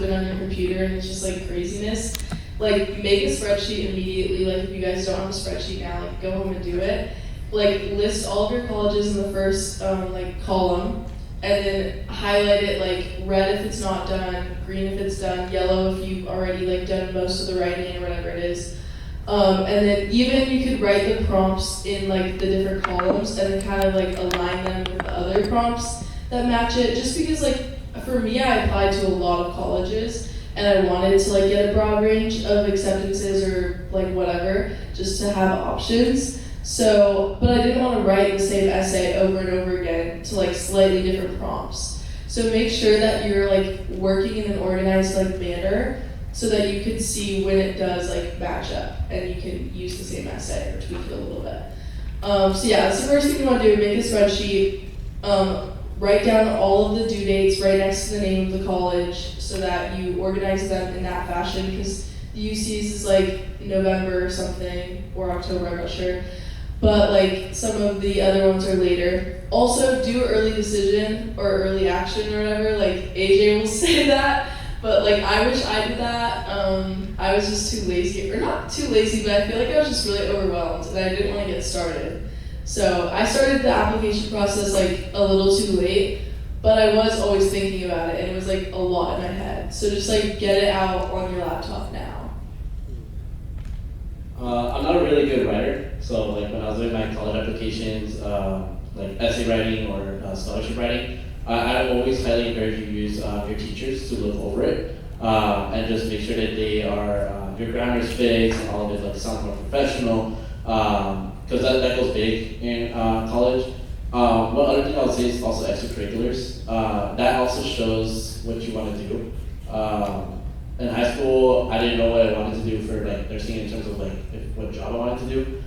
it on your computer and it's just like craziness. Like make a spreadsheet immediately. Like if you guys don't have a spreadsheet now, like go home and do it. Like list all of your colleges in the first like column, and then highlight it like red if it's not done, green if it's done, yellow if you've already like done most of the writing or whatever it is. And then even you could write the prompts in like the different columns and then kind of like align them with the other prompts that match it. Just because like for me, I applied to a lot of colleges and I wanted to like get a broad range of acceptances or like whatever, just to have options. So, but I didn't want to write the same essay over and over again to like slightly different prompts. So make sure that you're like working in an organized like manner so that you can see when it does like match up and you can use the same essay or tweak it a little bit. So yeah, that's the first thing you want to do, make a spreadsheet, write down all of the due dates right next to the name of the college so that you organize them in that fashion, because the UC's is like November or something, or October, I'm not sure. But like some of the other ones are later. Also do early decision or early action or whatever, like AJ will say that. But like I wish I did that. I was just too lazy, or not too lazy, but I feel like I was just really overwhelmed and I didn't want to get started. So I started the application process like a little too late, but I was always thinking about it and it was like a lot in my head. So just like get it out on your laptop now. I'm not a really good writer, so like when I was doing my college applications, like essay writing or scholarship writing, I always highly encourage you to use your teachers to look over it and just make sure that they are your grammar is fixed and all of it like sounds more professional, because that goes big in college. One other thing I would say is also extracurriculars. That also shows what you want to do. In high school, I didn't know what I wanted to do for like nursing in terms of like what job I wanted to do.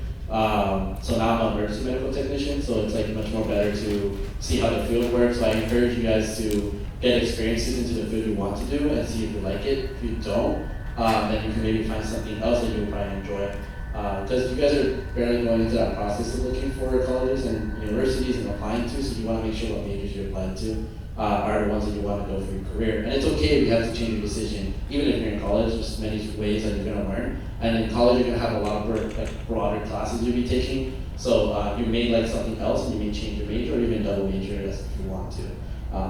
So now I'm a emergency medical technician, so it's like much more better to see how the field works. So I encourage you guys to get experiences into the field you want to do and see if you like it. If you don't, then you can maybe find something else that you'll probably enjoy. Because you guys are barely going into that process of looking for colleges and universities and applying to, so you want to make sure what majors you apply to are the ones that you want to go for your career. And it's okay if you have to change your decision, even if you're in college. There's many ways that you're going to learn. And in college, you're going to have a lot of like broader classes you'll be taking. So you may like something else, and you may change your major or even double major if you want to.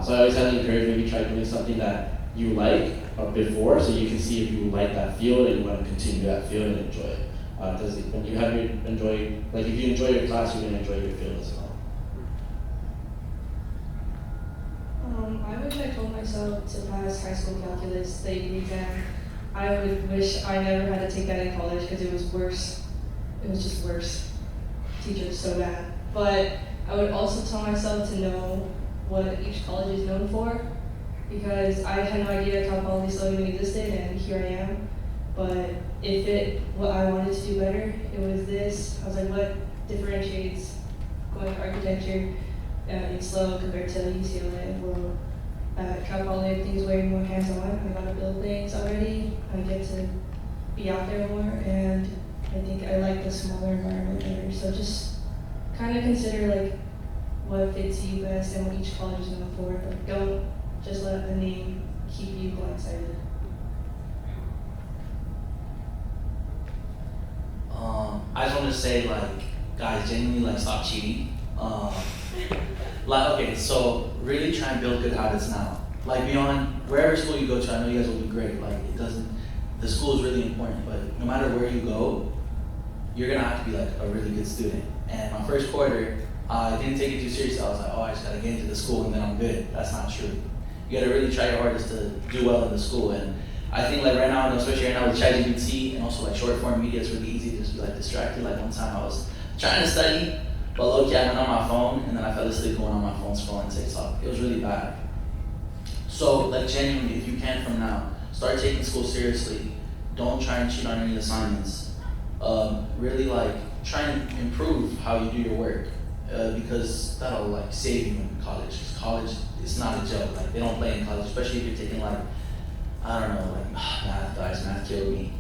So I always highly encourage maybe try doing something that you like before, so you can see if you like that field and you want to continue that field and enjoy it. Because when you have if you enjoy your class, you're going to enjoy your field as well. I wish I told myself to pass high school calculus, the AP exam. I would wish I never had to take that in college because it was worse. It was just worse. Teachers so bad. But I would also tell myself to know what each college is known for, because I had no idea Cal Poly still even existed, and here I am. But what I wanted to do better, it was this. I was like, what differentiates going to architecture in SLO compared to UCLA? Well, at Cal Poly, everything's way more hands-on. I got to build things already. I get to be out there more, and I think I like the smaller environment better. So just kind of consider like what fits you best and what each college is known for. But don't just let the name keep you blindsided. I just want to say, like, guys, genuinely, like, stop cheating. Okay, so really try and build good habits now. Like, beyond wherever school you go to, I know you guys will be great. Like, the school is really important, but no matter where you go, you're gonna have to be like a really good student. And my first quarter, I didn't take it too seriously. I was like, oh, I just gotta get into the school and then I'm good. That's not true. You gotta really try your hardest to do well in the school. And I think like right now, especially right now with ChatGPT and also like short form media, it's really easy to just be like distracted. Like one time I was trying to study, but low-key I went on my phone and then I fell asleep going on my phone scrolling TikTok. It was really bad. So like genuinely, if you can from now, start taking school seriously. Don't try and cheat on any assignments. Really like try and improve how you do your work because that'll like save you in college. Because college is not a joke. Like they don't play in college, especially if you're taking like, I don't know, like math, guys, math killed me.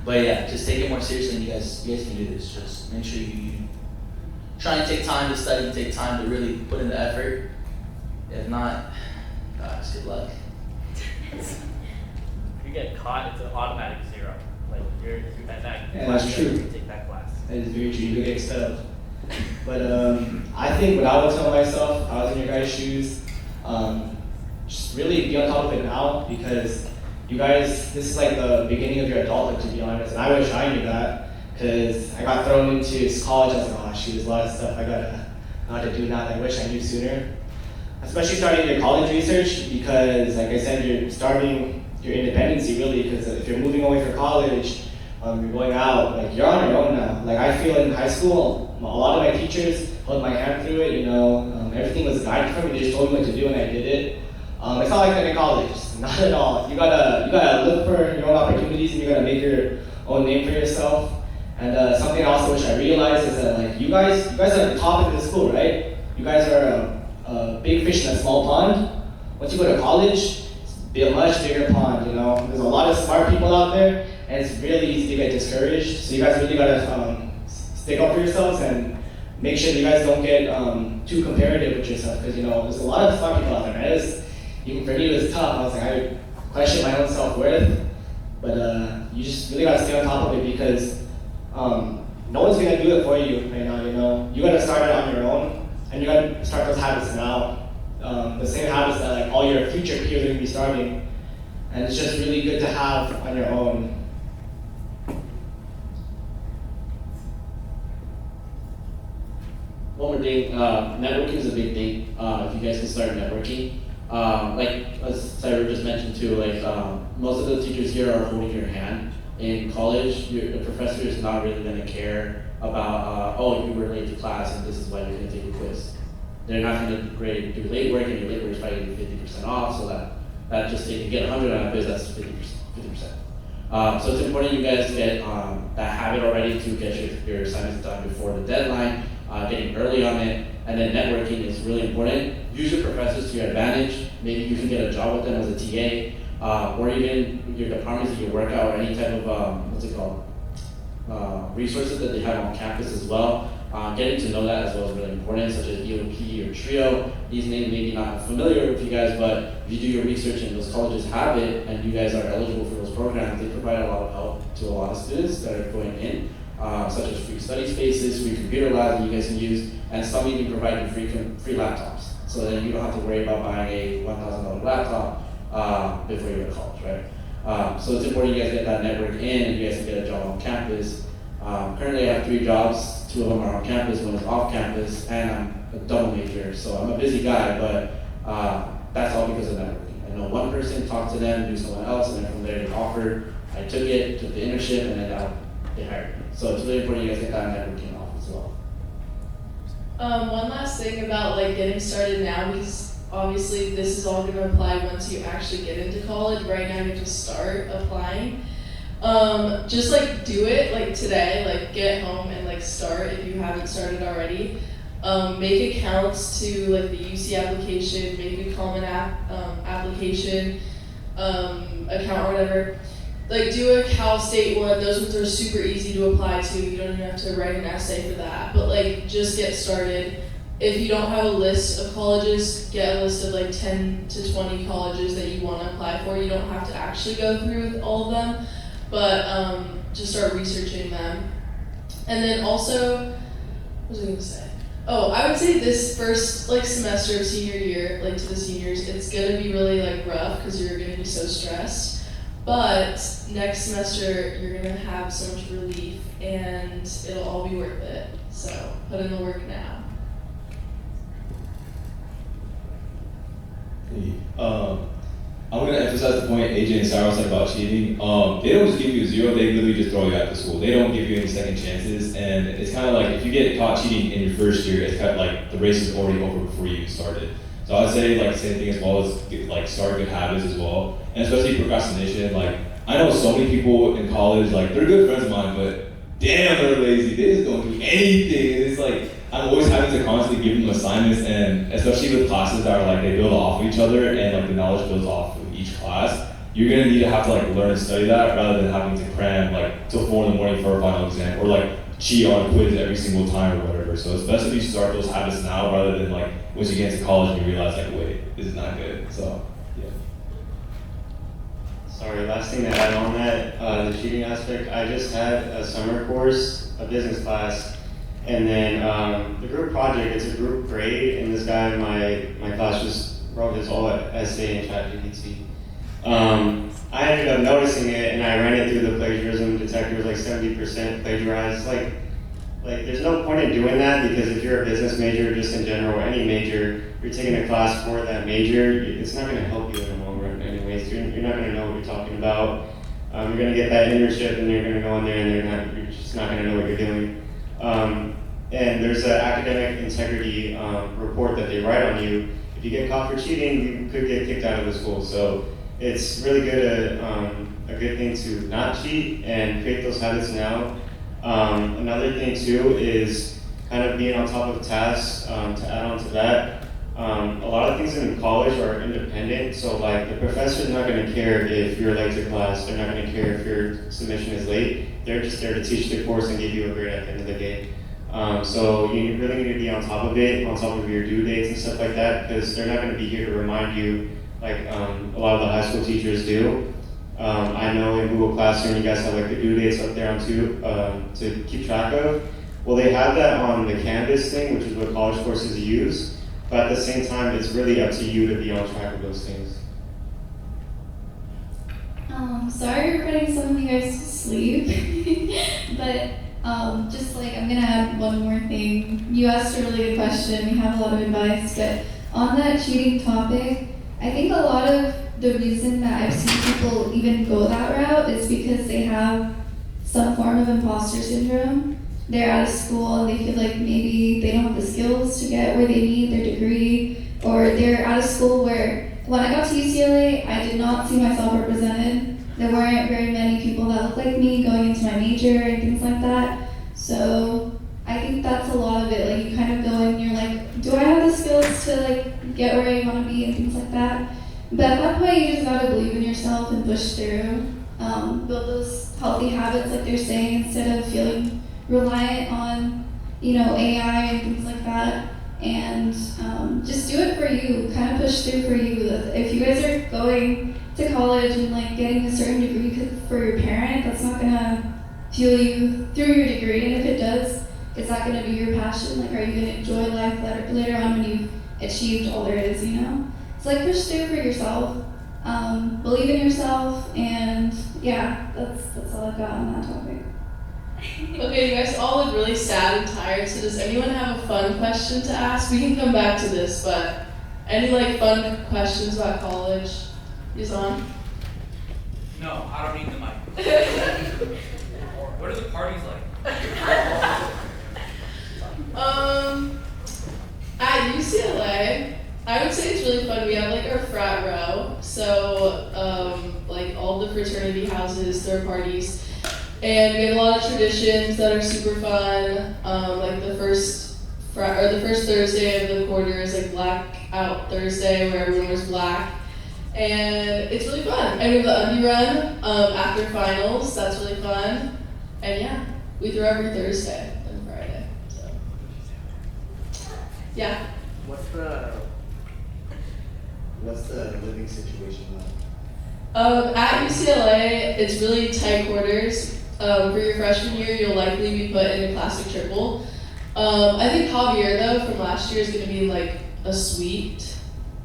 But yeah, just take it more seriously and you guys can do this. Just make sure you try and take time to study, take time to really put in the effort. If not, guys, good luck. you get caught, it's an automatic 0. Like you're at that Yeah, class, that's you true. have to take that class. That is very true. You could get expelled. But I think what I would tell myself, if I was in your guys' shoes, just really be on top of it now, because you guys, this is like the beginning of your adulthood, to be honest. And I wish I knew that, because I got thrown into college. I was like, oh shoot, there's a lot of stuff I got to do now that I wish I knew sooner. Especially starting your college research, because like I said, you're starting your independency really, because if you're moving away from college, you're going out, like you're on your own now. Like I feel in high school, a lot of my teachers held my hand through it, everything was guided for me, they just told me what to do and I did it. It's not like that in college, not at all. You gotta look for your own opportunities and you gotta make your own name for yourself. And something also which I realized is that like you guys are at the top of the school, right? You guys are a big fish in a small pond. Once you go to college, it's a much bigger pond, There's a lot of smart people out there, and it's really easy to get discouraged. So you guys really gotta stick up for yourselves and make sure you guys don't get too comparative with yourself, because there's a lot of smart people out there, man. Even for me, it was tough. I was like, I question my own self-worth, but you just really gotta stay on top of it, because no one's gonna do it for you right now. You gotta start it on your own, and you gotta start those habits now. The same habits that like all your future peers are gonna be starting, and it's just really good to have on your own. One more thing, networking is a big thing. If you guys can start networking, like as Cyber just mentioned too, like most of the teachers here are holding your hand. In college, the professor is not really going to care about, oh, you were late to class and this is why you're going to take a quiz. They're not going to grade do late work, and your late work is probably going to be 50% off, so that just if you get 100 on a quiz, that's 50%. So it's important you guys get that habit already to get your assignments done before the deadline, getting early on it, and then networking is really important. Use your professors to your advantage. Maybe you can get a job with them as a TA, or even your departments that you work out, or any type of, resources that they have on campus as well. Getting to know that as well is really important, such as EOP or TRIO. These names may be not familiar with you guys, but if you do your research and those colleges have it, and you guys are eligible for those programs, they provide a lot of help to a lot of students that are going in, such as free study spaces, free computer labs that you guys can use, and some even provide you free laptops. So then you don't have to worry about buying a $1,000 laptop before you go to college, right? So it's important you guys get that network in and you guys can get a job on campus. Currently I have 3 jobs, 2 of them are on campus, 1 is off campus, and I'm a double major, so I'm a busy guy, but that's all because of networking. I know one person, talked to them, knew someone else, and then from there they offered, I took it, took the internship, and then now they hired me. So it's really important you guys get that networking off as well. One last thing about like getting started now, because obviously this is all going to apply once you actually get into college. Right now you just start applying. Just like do it like today, like get home and like start if you haven't started already. Make accounts to like the UC application, make a common application account or whatever. Like do a Cal State one, those ones are super easy to apply to. You don't even have to write an essay for that. But like just get started. If you don't have a list of colleges, get a list of like 10 to 20 colleges that you want to apply for. You don't have to actually go through with all of them, but just start researching them. And then also, what was I gonna say? Oh, I would say this first like semester of senior year, like to the seniors, it's gonna be really like rough because you're gonna be so stressed. But next semester, you're gonna have so much relief and it'll all be worth it. So put in the work now. I'm going to emphasize the point AJ and Sarah said about cheating. They don't just give you a 0, they literally just throw you out of school. They don't give you any second chances, and it's kind of like if you get caught cheating in your first year, it's kind of like the race is already over before you started. So I'd say like same thing as well as like start good habits as well, and especially procrastination. Like I know so many people in college, like they're good friends of mine, but damn they're lazy. They just don't do anything. It's like I'm always having to constantly give them assignments, and especially with classes that are like they build off of each other and like the knowledge builds off of each class, you're gonna need to have to like learn and study that rather than having to cram like till 4 in the morning for a final exam or like cheat on a quiz every single time or whatever. So it's best if you start those habits now rather than like once you get into college and you realize like wait, this is not good. So yeah. Sorry, last thing to add on that, the cheating aspect, I just had a summer course, a business class, and then the group project, it's a group grade, and this guy in my class just wrote his whole essay in ChatGPT. I ended up noticing it, and I ran it through the plagiarism detector. It was like 70% plagiarized. Like there's no point in doing that, because if you're a business major, just in general, any major, you're taking a class for that major, it's not going to help you in the long run anyways. You're not going to know what you're talking about. You're going to get that internship, and you're going to go in there, and you're just not going to know what you're doing. And there's an academic integrity report that they write on you. If you get caught for cheating, you could get kicked out of the school. So it's really good, a good thing to not cheat and create those habits now. Another thing too is kind of being on top of tasks. To add on to that, a lot of things in college are independent. So like the professor's not going to care if you're late to class. They're not going to care if your submission is late. They're just there to teach the course and give you a grade at the end of the day. So you really need to be on top of it, on top of your due dates and stuff like that, because they're not going to be here to remind you like a lot of the high school teachers do. I know in Google Classroom you guys have like the due dates up there on too, to keep track of. Well, they have that on the Canvas thing, which is what college courses use, but at the same time, it's really up to you to be on track of those things. Sorry for putting some of you guys to sleep, but just like I'm gonna add one more thing. You asked a really good question. We have a lot of advice, but on that cheating topic, I think a lot of the reason that I've seen people even go that route is because they have some form of imposter syndrome. They're out of school and they feel like maybe they don't have the skills to get where they need their degree, or they're out of school where when I got to UCLA, I did not see myself represented. There weren't very many people that looked like me going into my major and things like that. So I think that's a lot of it. Like you kind of go in and you're like, do I have the skills to like get where I want to be and things like that? But at that point, you just gotta believe in yourself and push through. Build those healthy habits, like they're saying, instead of feeling reliant on, AI and things like that. And just do it for you. Kind of push through for you. If you guys are going to college and like getting a certain degree for your parent, that's not gonna fuel you through your degree. And if it does, is that gonna be your passion? Like, are you gonna enjoy life later on when you've achieved all there is? So like push through for yourself, believe in yourself, and yeah, that's all I've got on that topic. Okay, you guys all look really sad and tired, so does anyone have a fun question to ask? We can come back to this, but any like fun questions about college? Is on? No, I don't need the mic. What are the parties like? At UCLA, I would say it's really fun. We have like our frat row, so like all the fraternity houses, throw parties, and we have a lot of traditions that are super fun. Like the first Thursday of the quarter is like Blackout Thursday, where everyone wears black, and it's really fun. And we have the undie run after finals. That's really fun, and yeah, we throw every Thursday and Friday. So yeah. What's the living situation like? At UCLA, it's really tight quarters. For your freshman year, you'll likely be put in a classic triple. I think Javier, though, from last year is going to be like a suite.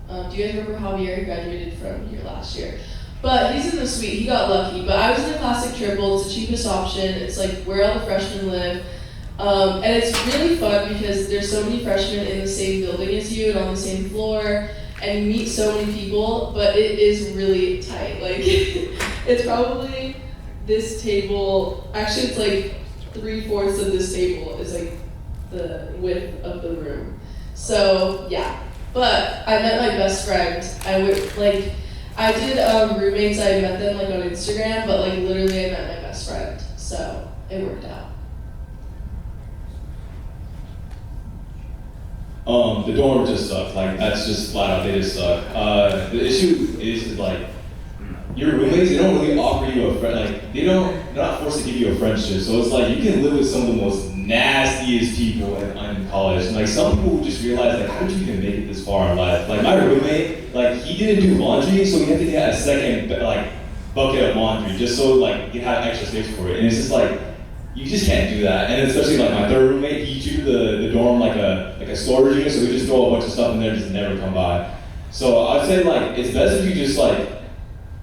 Do you guys remember Javier? He graduated from here last year. But he's in the suite. He got lucky. But I was in a classic triple. It's the cheapest option. It's like where all the freshmen live. And it's really fun because there's so many freshmen in the same building as you and on the same floor. And you meet so many people, but it is really tight. Like, it's probably this table, actually it's like 3/4 of this table is like the width of the room. So yeah, but I met my best friend. I did roommates, I met them like on Instagram, but like literally I met my best friend. So it worked out. The dorm just sucks. Like that's just flat out. They just suck. The issue is like your roommates. They don't really offer you a friend. Like they're not forced to give you a friendship. So it's like you can live with some of the most nastiest people in college. And like some people just realize like, how did you even make it this far in life? Like my roommate, like he didn't do laundry, so we had to get a second bucket of laundry just so like you have extra space for it. And it's just like, you just can't do that. And especially like my third roommate, he treated the dorm like a storage unit, so we just throw a bunch of stuff in there and just never come by. So I'd say like, it's best if you just like,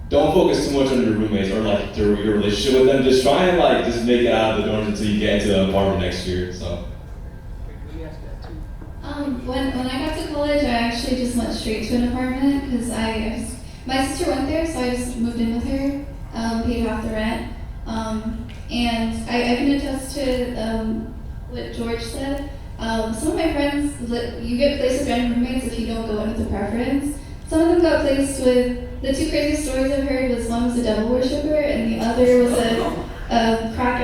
don't focus too much on your roommates or like your relationship with them. Just try and like, just make it out of the dorms until you get into the apartment next year, so. When I got to college, I actually just went straight to an apartment because my sister went there, so I just moved in with her, paid half the rent. And I can attest to what George said. Some of my friends, you get placed with random roommates if you don't go in with a preference. Some of them got placed with, the two crazy stories I've heard was one was a devil worshiper and the other was a crack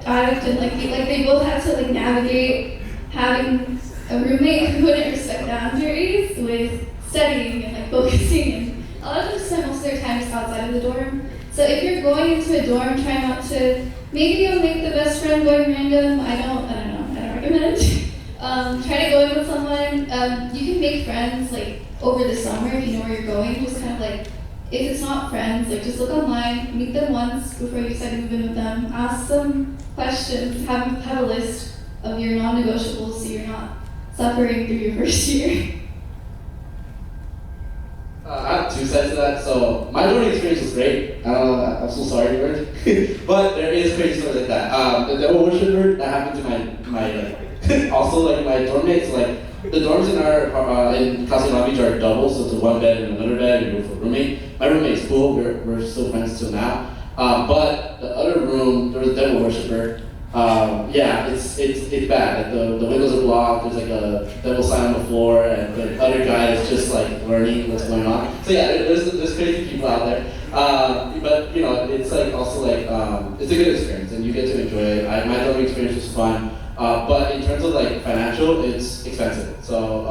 addict, and like they both had to like navigate having a roommate who wouldn't respect boundaries with studying and like focusing, and a lot of them spend most of their time just outside of the dorm. So if you're going into a dorm, try not to, maybe you'll make the best friend going random, I don't recommend. Try to go in with someone, you can make friends like over the summer if you know where you're going, just kind of like, if it's not friends, like just look online, meet them once before you decide to move in with them, ask them questions, have a list of your non-negotiables so you're not suffering through your first year. I have two sides to that. So my learning experience was great. I'm so sorry, George. But there is crazy stories like that. The devil worshiper that happened to my like also like my dorm mates. Like the dorms in our in Casa Long Beach are double, so it's a one bed and another bed and room for roommate. My roommate's cool. We're still friends till now. But the other room, there was a devil worshiper. Yeah, it's bad. Like the windows are blocked. There's like a devil sign on the floor, and the other guy is just like learning what's going on. So yeah, there's crazy people out there. But you know, it's like also like it's a good experience, and you get to enjoy it. My dorming experience was fun. But in terms of like financial, it's expensive. So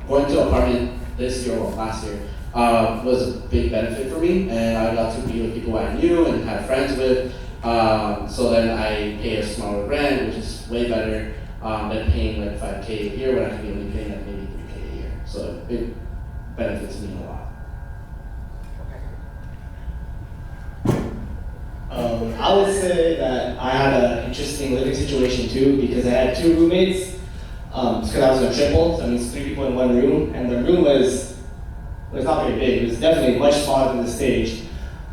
going to apartment this year or last year was a big benefit for me, and I got to be with people I knew and had friends with. So then I pay a smaller rent, which is way better than paying like $5K a year when I could be only paying like maybe $3K a year. So it benefits me a lot. I would say that I had an interesting living situation too, because I had two roommates. Because I was in a triple, so that means 3 people in one room, and the room was not very big. It was definitely much smaller than the stage.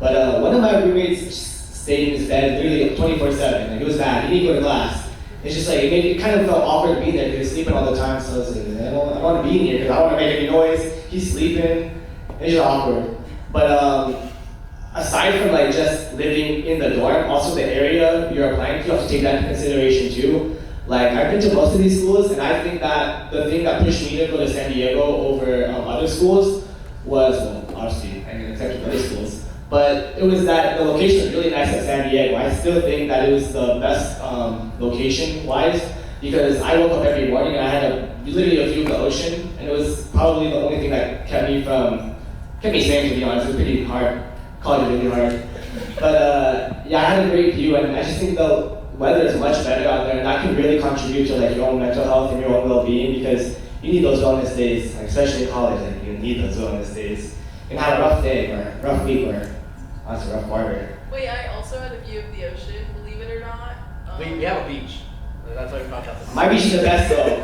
But one of my roommates stayed in his bed literally 24/7. Like, it was bad. He didn't go to class. It's just like it kind of felt awkward being there because he was sleeping all the time. So I was like, I don't want to be in here because I don't want to make any noise. He's sleeping. It's just awkward. But aside from like just living in the dorm, also the area you're applying to, you have to take that into consideration too. Like I've been to most of these schools, and I think that the thing that pushed me to go to San Diego over other schools was, well, obviously, I mean, except for other schools, but it was that the location was really nice at San Diego. I still think that it was the best location-wise, because I woke up every morning and I had literally a view of the ocean, and it was probably the only thing that kept me sane, to be honest. It was pretty hard. College was really hard. But yeah, I had a great view, and I just think the weather is much better out there, and that can really contribute to like your own mental health and your own well-being, because you need those wellness days, like, especially in college. Like, you need those wellness days. You can have a rough day or a rough week or that's a rough quarter. Wait, I also had a view of the ocean, believe it or not. We have a beach. That's why we found out. My beach is the best though.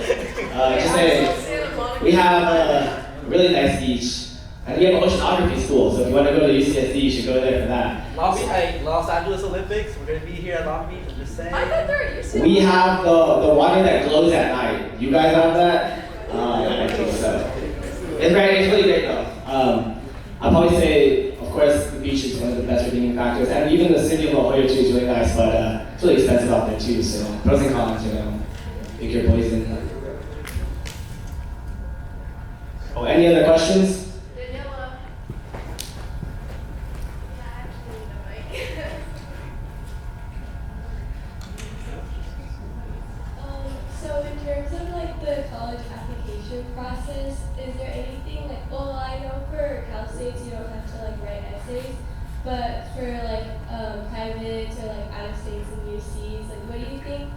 Just saying, we have a really nice beach. And we have an oceanography school, so if you want to go to UCSD, you should go there for that. Los Angeles Olympics, we're going to be here at Long Beach, I'm just saying. I thought they were at UCSD. We have the water that glows at night. You guys have that? I think so. It's really great though. I'll probably say, of course, the beach is one of the best redeeming factors, and even the city of La Jolla too is really nice, but it's really expensive out there too, so pros and cons, pick your poison. Oh, any other questions? So in terms of like the college application process, is there anything like, well, I know for Cal States you don't have to like write essays, but for like privates or like out of states and UCs, like what do you think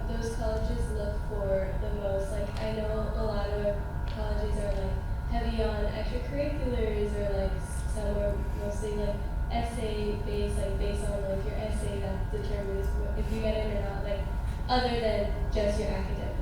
those colleges look for the most? Like I know a lot of colleges are like heavy on extracurriculars, or like some are mostly like essay based, like based on like your essay that determines if you get in or not, like other than just your academic?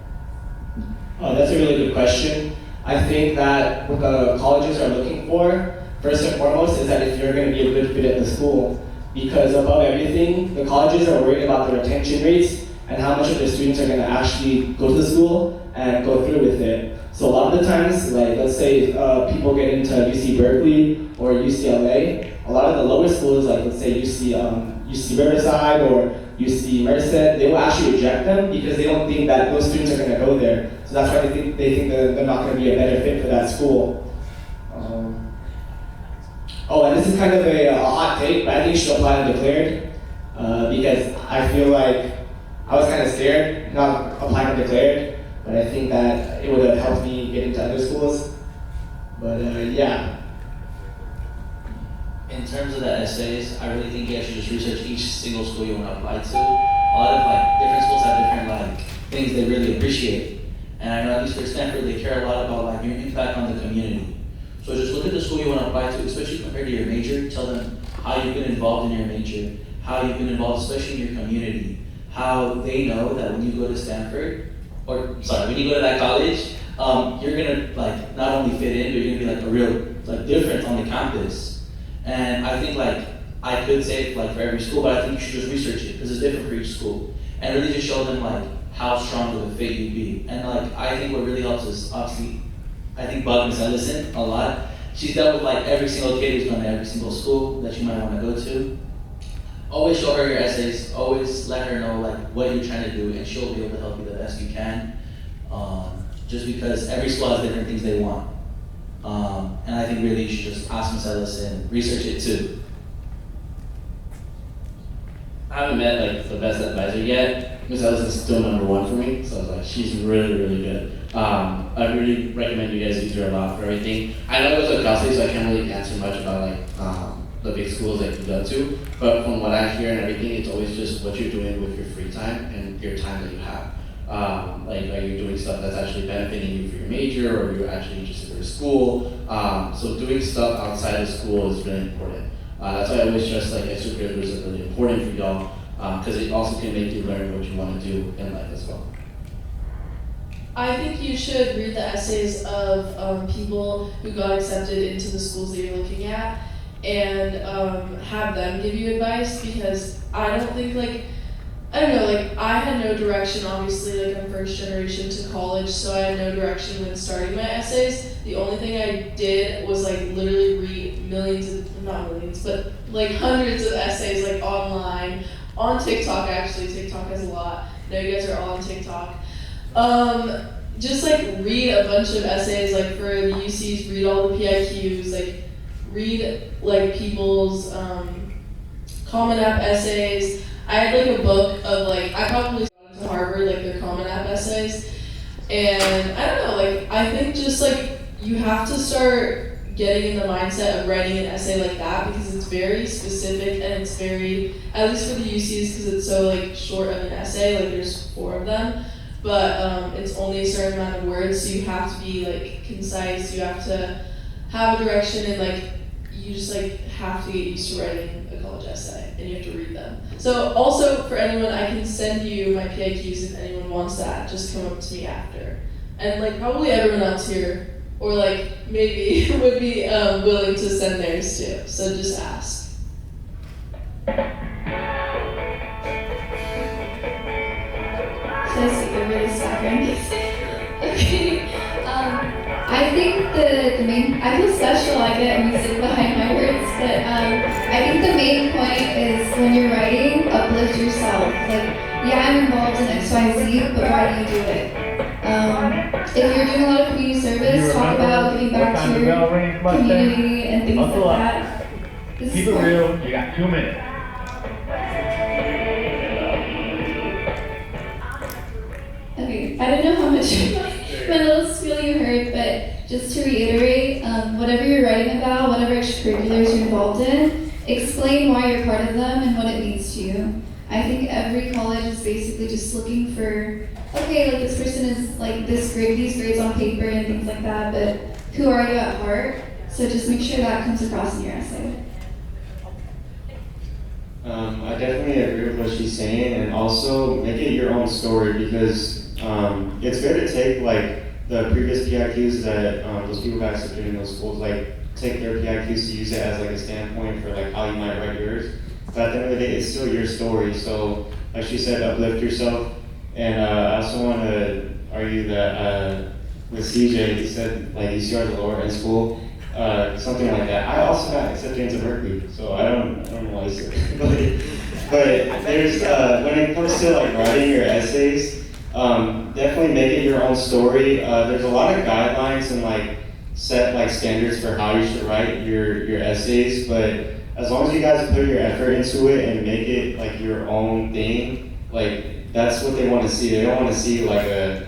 Oh, that's a really good question. I think that what the colleges are looking for, first and foremost, is that if you're going to be a good fit at the school. Because above everything, the colleges are worried about the retention rates and how much of their students are going to actually go to the school and go through with it. So a lot of the times, like let's say people get into UC Berkeley or UCLA, a lot of the lower schools, like let's say UC Riverside or UC Merced, they will actually reject them because they don't think that those students are going to go there. So that's why they think that they're not going to be a better fit for that school. Oh, and this is kind of a hot take, but I think you should apply undeclared because I feel like I was kind of scared not applying undeclared, but I think that it would have helped me get into other schools. But yeah. In terms of the essays, I really think you guys should just research each single school you want to apply to. A lot of like different schools have different like things they really appreciate. And I know at least for Stanford, they care a lot about like your impact on the community. So just look at the school you want to apply to, especially compared to your major. Tell them how you've been involved in your major, how you've been involved, especially in your community, how they know that when you go to Stanford, when you go to that college, you're gonna like not only fit in, but you're gonna be like a real like difference on the campus. And I think like I could say like for every school, but I think you should just research it because it's different for each school, and really just show them like how strong of a fit you'd be. And like I think what really helps is obviously. I think Bug Miss Ellison a lot. She's dealt with like every single kid who's gone to every single school that you might want to go to. Always show her your essays. Always let her know like what you're trying to do, and she'll be able to help you the best you can. Just because every school has different things they want, and I think really you should just ask Miss Ellison, research it too. I haven't met like the best advisor yet. Miss Ellison's still #1 for me, so I was like, she's really, really good. I really recommend you guys use her a lot for everything. I know it was a Cal State, so I can't really answer much about like the big schools that you go to, but from what I hear and everything, it's always just what you're doing with your free time and your time that you have. Like, are you doing stuff that's actually benefiting you for your major, or you're actually interested in your school? So doing stuff outside of school is really important. That's why I always stress like extracurriculars are really important for y'all, because it also can make you learn what you want to do in life as well. I think you should read the essays of people who got accepted into the schools that you're looking at, and have them give you advice, because I don't think I had no direction, obviously, like I'm first generation to college, so I had no direction when starting my essays. The only thing I did was like literally read not millions, but like hundreds of essays like online, on TikTok actually. TikTok has a lot. I know you guys are all on TikTok. Just like read a bunch of essays, like for the UCs, read all the PIQs, like read like people's Common App essays. I had like a book of like, I probably got into Harvard, like their Common App essays. And I don't know, like I think just like you have to start getting in the mindset of writing an essay like that, because it's very specific and it's very, at least for the UCs, because it's so like short of an essay, like there's 4 of them. But it's only a certain amount of words, so you have to be like concise, you have to have a direction, and like you just like have to get used to writing a college essay, and you have to read them. So also for anyone, I can send you my PIQs if anyone wants that, just come up to me after. And like probably everyone else here, or like maybe would be willing to send theirs too, so just ask. Really staggering. Okay. I think the main, I feel special, I get music behind my words, but I think the main point is when you're writing, uplift yourself. Like, yeah, I'm involved in XYZ, but why do you do it? If you're doing a lot of community service, talk about giving back to your community and things like that. Keep it real, you got 2 minutes. Okay, I don't know how much my little spiel you heard, but just to reiterate, whatever you're writing about, whatever extracurriculars you're involved in, explain why you're part of them and what it means to you. I think every college is basically just looking for, okay, like this person is like this grade, these grades on paper and things like that, but who are you at heart? So just make sure that comes across in your essay. I definitely agree with what she's saying, and also make it your own story because it's good to take like the previous PIQs that those people got accepted in those schools, like take their PIQs to use it as like a standpoint for like how you might write yours. But at the end of the day, it's still your story. So like she said, uplift yourself. And I also want to argue that with CJ, he said like UCR is lower in school. Something like that. I also got accepted into Berkeley, so I don't know why he said it. but there's when it comes to like writing your essays, definitely make it your own story. There's a lot of guidelines and like set like standards for how you should write your essays, but as long as you guys put your effort into it and make it like your own thing, like that's what they want to see. They don't want to see like an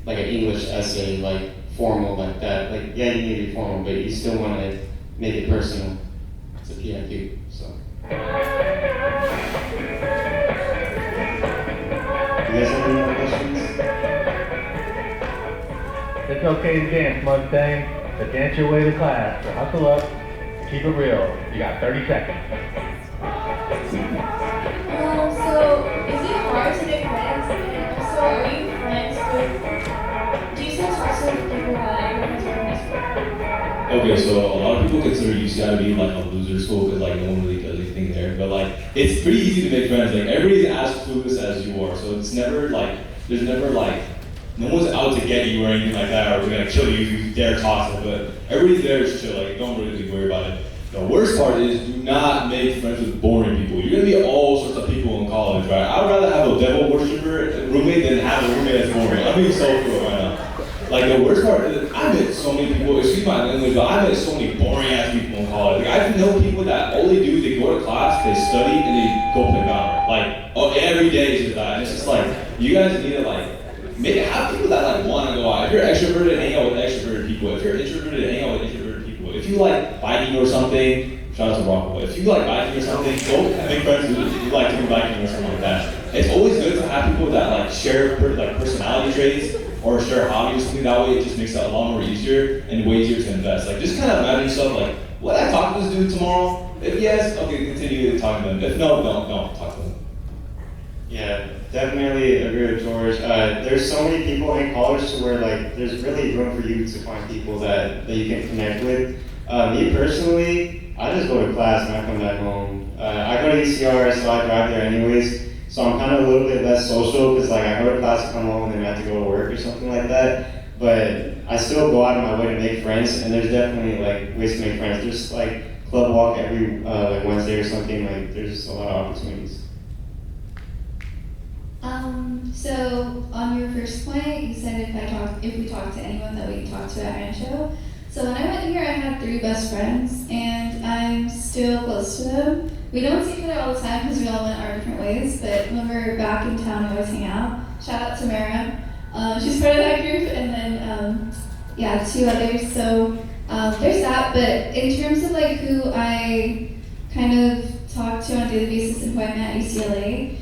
English essay like formal like that. Like, yeah, you need to be formal, but you still want to make it personal. It's a PIQ, so. You guys have any more questions? It's okay to dance, Mustang, but dance your way to class. So hustle up, keep it real. You got 30 seconds. So is it hard to make friends? And also, are you friends with? Do you still talk to the people that everyone's friends with? Okay, so a lot of people consider UCI to be like a loser school because like no one really does anything there. But like it's pretty easy to make friends. Like everybody's as clueless as you are, so it's never like there's never like no one's out to get you or anything like that, or we're gonna kill you if you dare talk to them. But everybody's there to chill. Like don't really worry about it. The worst part is do not make friends with boring people. You're gonna meet all sorts of people in college, right? I'd rather have a devil worshiper roommate than have a roommate that's boring. I'm being so cool right now. Like the worst part is I met so many people, excuse my language, but I met so many boring ass people in college. Like I know people that all they do is they go to class, they study, and they go play Valorant. Like every day is just that. And it's just like you guys need to like have people that like want to go out. If you're extroverted, hang out with extroverted people. If you're introverted, hang out with introverted people. If you like biking or something, shout out to Rockwell. If you like biking or something, go make friends with if you like doing biking or something like that. It's always good to have people that like share like personality traits or share hobbies or something. That way it just makes it a lot more easier and way easier to invest. Like just kind of imagine yourself like, would I talk to this dude tomorrow? If yes, okay, continue to talk to them. If no, don't talk to them. Yeah, definitely agree with George. There's so many people in college to where like there's really room for you to find people that you can connect with. Me personally, I just go to class and I come back home. I go to UCR, so I drive there anyways. So I'm kind of a little bit less social because like I go to class, come home, and then I have to go to work or something like that. But I still go out of my way to make friends, and there's definitely like ways to make friends. There's like club walk every like Wednesday or something. Like there's a lot of opportunities. So on your first point, you said if we talk to anyone that we can talk to at Rancho. So when I went here, I had 3 best friends, and I'm still close to them. We don't see each other all the time because we all went our different ways, but when we're back in town, we always hang out. Shout out to Mara. She's part of that group, and then, 2 others. So there's that, but in terms of like who I kind of talk to on a daily basis and who I met at UCLA,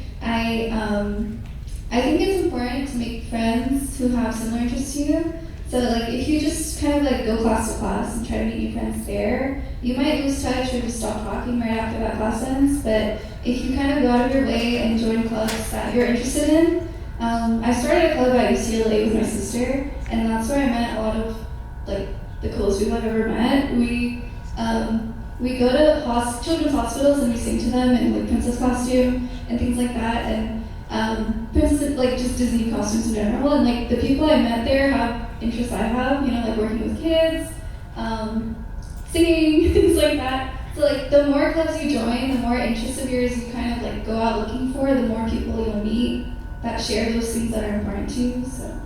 I think it's important to make friends who have similar interests to you. So like if you just kind of like go class to class and try to meet new friends there, you might lose touch or just stop talking right after that class ends. But if you kind of go out of your way and join clubs that you're interested in, I started a club at UCLA with my sister, and that's where I met a lot of like the coolest people I've ever met. We go to children's hospitals and we sing to them in like princess costume and things like that, and princess like just Disney costumes in general. And like the people I met there have interests I have, like working with kids, singing, things like that. So like the more clubs you join, the more interests of yours you kind of like go out looking for, the more people you'll meet that share those things that are important to you. So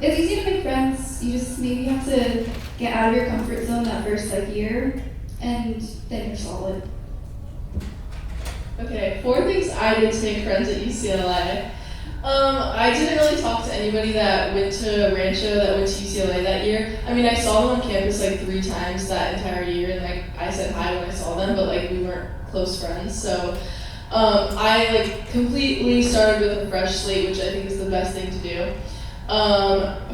it's easy to make friends. You just maybe have to get out of your comfort zone that first like year, and then you're solid. Okay, 4 things I did to make friends at UCLA. I didn't really talk to anybody that went to Rancho that went to UCLA that year. I mean, I saw them on campus like 3 times that entire year, and like I said hi when I saw them, but like we weren't close friends. So I like completely started with a fresh slate, which I think is the best thing to do.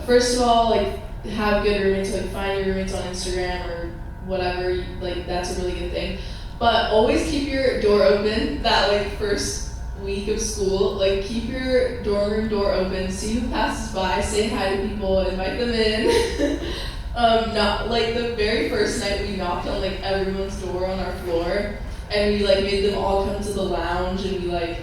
First of all, like have good roommates, like find your roommates on Instagram or whatever. Like that's a really good thing. But always keep your door open that like first week of school. Like keep your dorm room door open, see who passes by, say hi to people, invite them in. Not like the very first night we knocked on like everyone's door on our floor, and we like made them all come to the lounge, and we like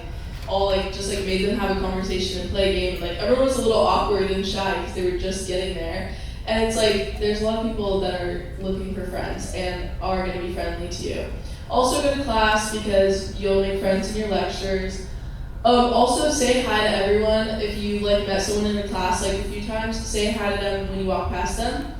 all like just like made them have a conversation and play a game. Like everyone was a little awkward and shy because they were just getting there. And it's like there's a lot of people that are looking for friends and are gonna be friendly to you. Also go to class because you'll make friends in your lectures. Also say hi to everyone. If you like met someone in the class like a few times, say hi to them when you walk past them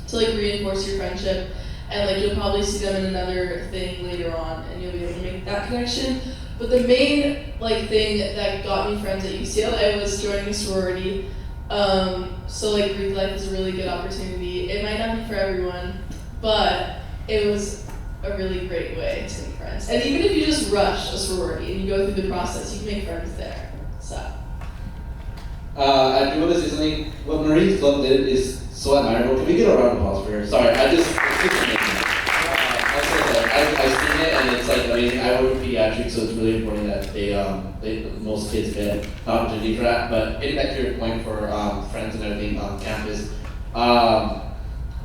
to like reinforce your friendship. And like you'll probably see them in another thing later on and you'll be able to make that connection. But the main like thing that got me friends at UCLA was joining a sorority. So like Greek life is a really good opportunity. It might not be for everyone, but it was a really great way to make friends. And even if you just rush a sorority and you go through the process, you can make friends there. So. I do want to say something. What Marine's club did is so admirable. Can we get a round of applause for her? Sorry, it's amazing. I've seen it and it's like amazing. I work with pediatrics, so it's really important that most kids get the opportunity for that. But getting back to your point for friends and everything on campus,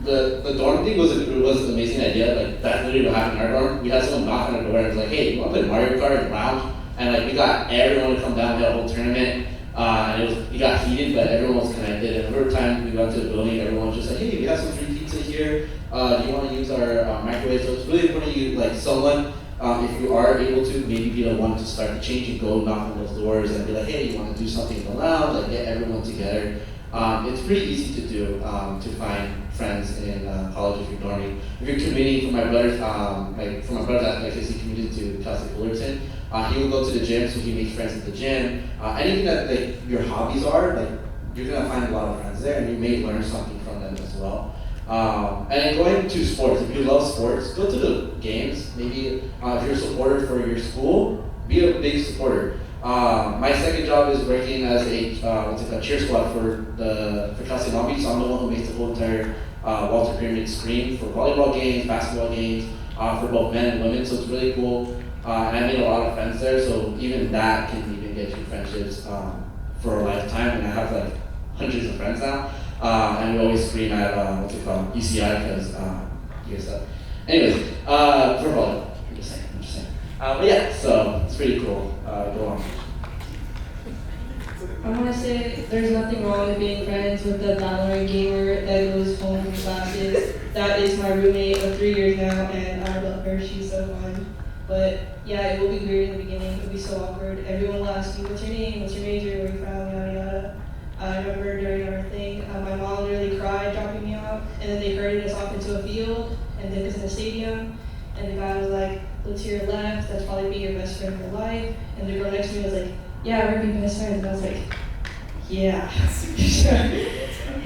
the dorm thing was an amazing idea. Like that's literally what happened in our dorm. We had someone knock on our door and was like, "Hey, you want to play Mario Kart in the lounge?" And like we got everyone to come down. We had a whole tournament. And it got heated, but everyone was connected. And every time we went to the building, everyone was just like, "Hey, we have some free pizza here. Do you want to use our microwave?" So it's really important you like someone, if you are able to, maybe be the one to start the change and go knock on those doors and be like, "Hey, you want to do something in the lounge?" Like get everyone together. It's pretty easy to do to find friends in college if you're dorming. If you're committing, for my brother's athletic, he committed to Cal State Fullerton. He will go to the gym, so he makes friends at the gym. Anything that like your hobbies are, like you're gonna find a lot of friends there, and you may learn something from them as well. And then going to sports, if you love sports, go to the games. Maybe if you're a supporter for your school, be a big supporter. My second job is working as a cheer squad for Cal State Long Beach. So I'm the one who makes the whole entire Walter Pyramid screen for volleyball games, basketball games, for both men and women. So it's really cool. And I made a lot of friends there, so even that can even get you friendships for a lifetime. And I have like hundreds of friends now. And we always scream at UCI because you guys stuff. Anyways, for volleyball, I'm just saying. But yeah, so it's pretty cool. Go on. I want to say there's nothing wrong with being friends with the Valorant gamer that goes home from classes. That is my roommate of 3 years now, and I love her. She's so fun. But yeah, it will be weird in the beginning. It'll be so awkward. Everyone will ask you, "What's your name? What's your major? Where are you from?" Yada yada. I remember during our thing, my mom literally cried dropping me off, and then they herded us off into a field and took us in a stadium. And the guy was like, "Look to your left. That's probably be your best friend for life." And the girl next to me was like, "Yeah, we're being best friends." And I was like, "Yeah."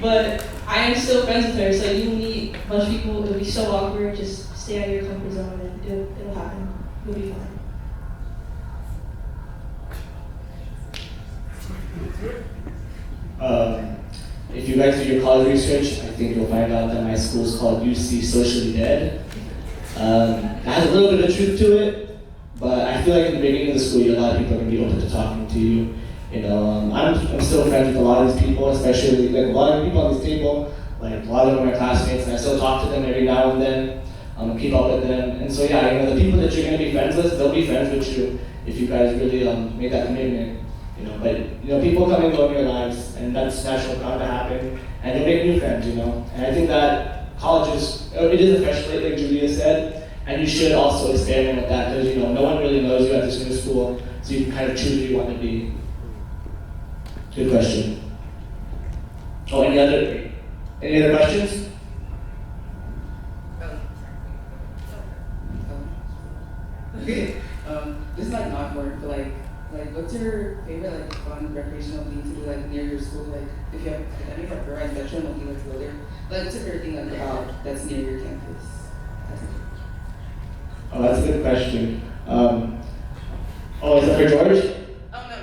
But I am still friends with her, so you meet a bunch of people. It'll be so awkward. Just stay out of your comfort zone, and it'll happen. It'll be fine. If you guys do your college research, I think you'll find out that my school is called UC Socially Dead. It has a little bit of truth to it, but I feel like in the beginning of the school year, a lot of people are going to be open to talking to you. You know, I'm still friends with a lot of these people, especially like a lot of people on this table. Like a lot of them are classmates, and I still talk to them every now and then. Keep up with them, and so yeah, you know, the people that you're going to be friends with, they'll be friends with you if you guys really make that commitment. You know, but you know, people come and go in your lives, and that's natural, bound to happen, and you'll make new friends. You know, and I think that college is a fresh slate, like Julia said, and you should also experiment with that because you know no one really knows you at this new school, so you can kind of choose who you want to be. Good question. Oh, any other questions? Okay, this might not work, but like what's your favorite like fun recreational thing to do like near your school? Like if you have any of our friends that you like to go there, like what's your favorite thing like that's near your campus? Oh, that's a good question. Is it for George? Oh no.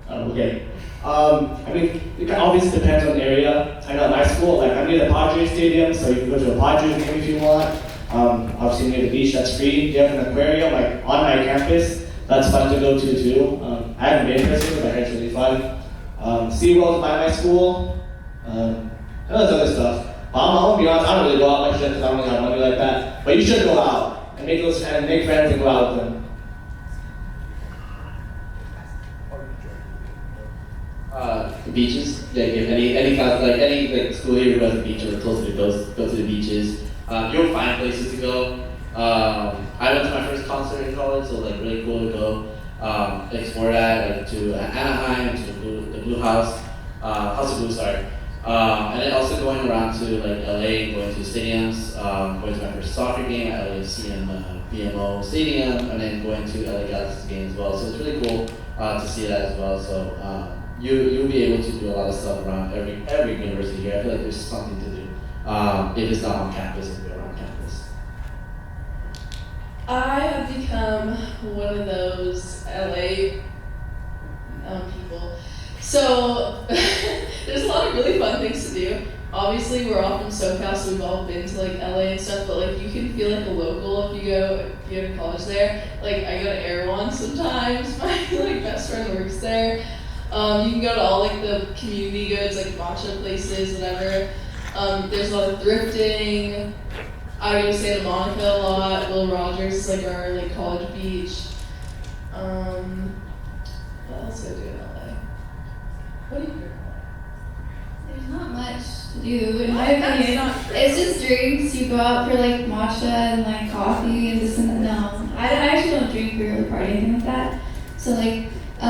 Oh, okay. I mean, it obviously depends on the area. I know at my school, like I'm near the Padres Stadium, so you can go to a Padres game if you want. Obviously near the beach, that's free. They have an aquarium like on my campus. That's fun to go to too. I haven't been personally, but it's really fun. SeaWorld's by my school. There's other stuff. But I'm gonna be honest, I don't really go out much because I don't really have money like that. But you should go out and make those and make friends and go out with them. Beaches. Like if any class, like any like school here who has a beach or close to it, go to the beaches. You'll find places to go. I went to my first concert in college, so like really cool to go explore that, like to Anaheim, to the Blue House, House of Blue, sorry. And then also going around to like LA, going to stadiums, going to my first soccer game at LAFC BMO Stadium, and then going to LA Galaxy game as well. So it's really cool to see that as well. So you'll be able to do a lot of stuff around every university here. I feel like there's something to do. If it's not on campus, it'll be around campus. I have become one of those LA people. So there's a lot of really fun things to do. Obviously, we're all from SoCal, so we've all been to like LA and stuff. But like, you can feel like a local if you go to college there. Like, I go to Erewhon sometimes. My like best friend works there. You can go to all like the community goods, like matcha places, whatever. There's a lot of thrifting. I go to Santa Monica a lot. Will Rogers is like our like college beach. What else do I do in LA? What do you do? There's not much to do, in my opinion. It's just drinks. You go out for like matcha and like coffee and this and that. No, I actually don't drink or really party anything like that. So like, I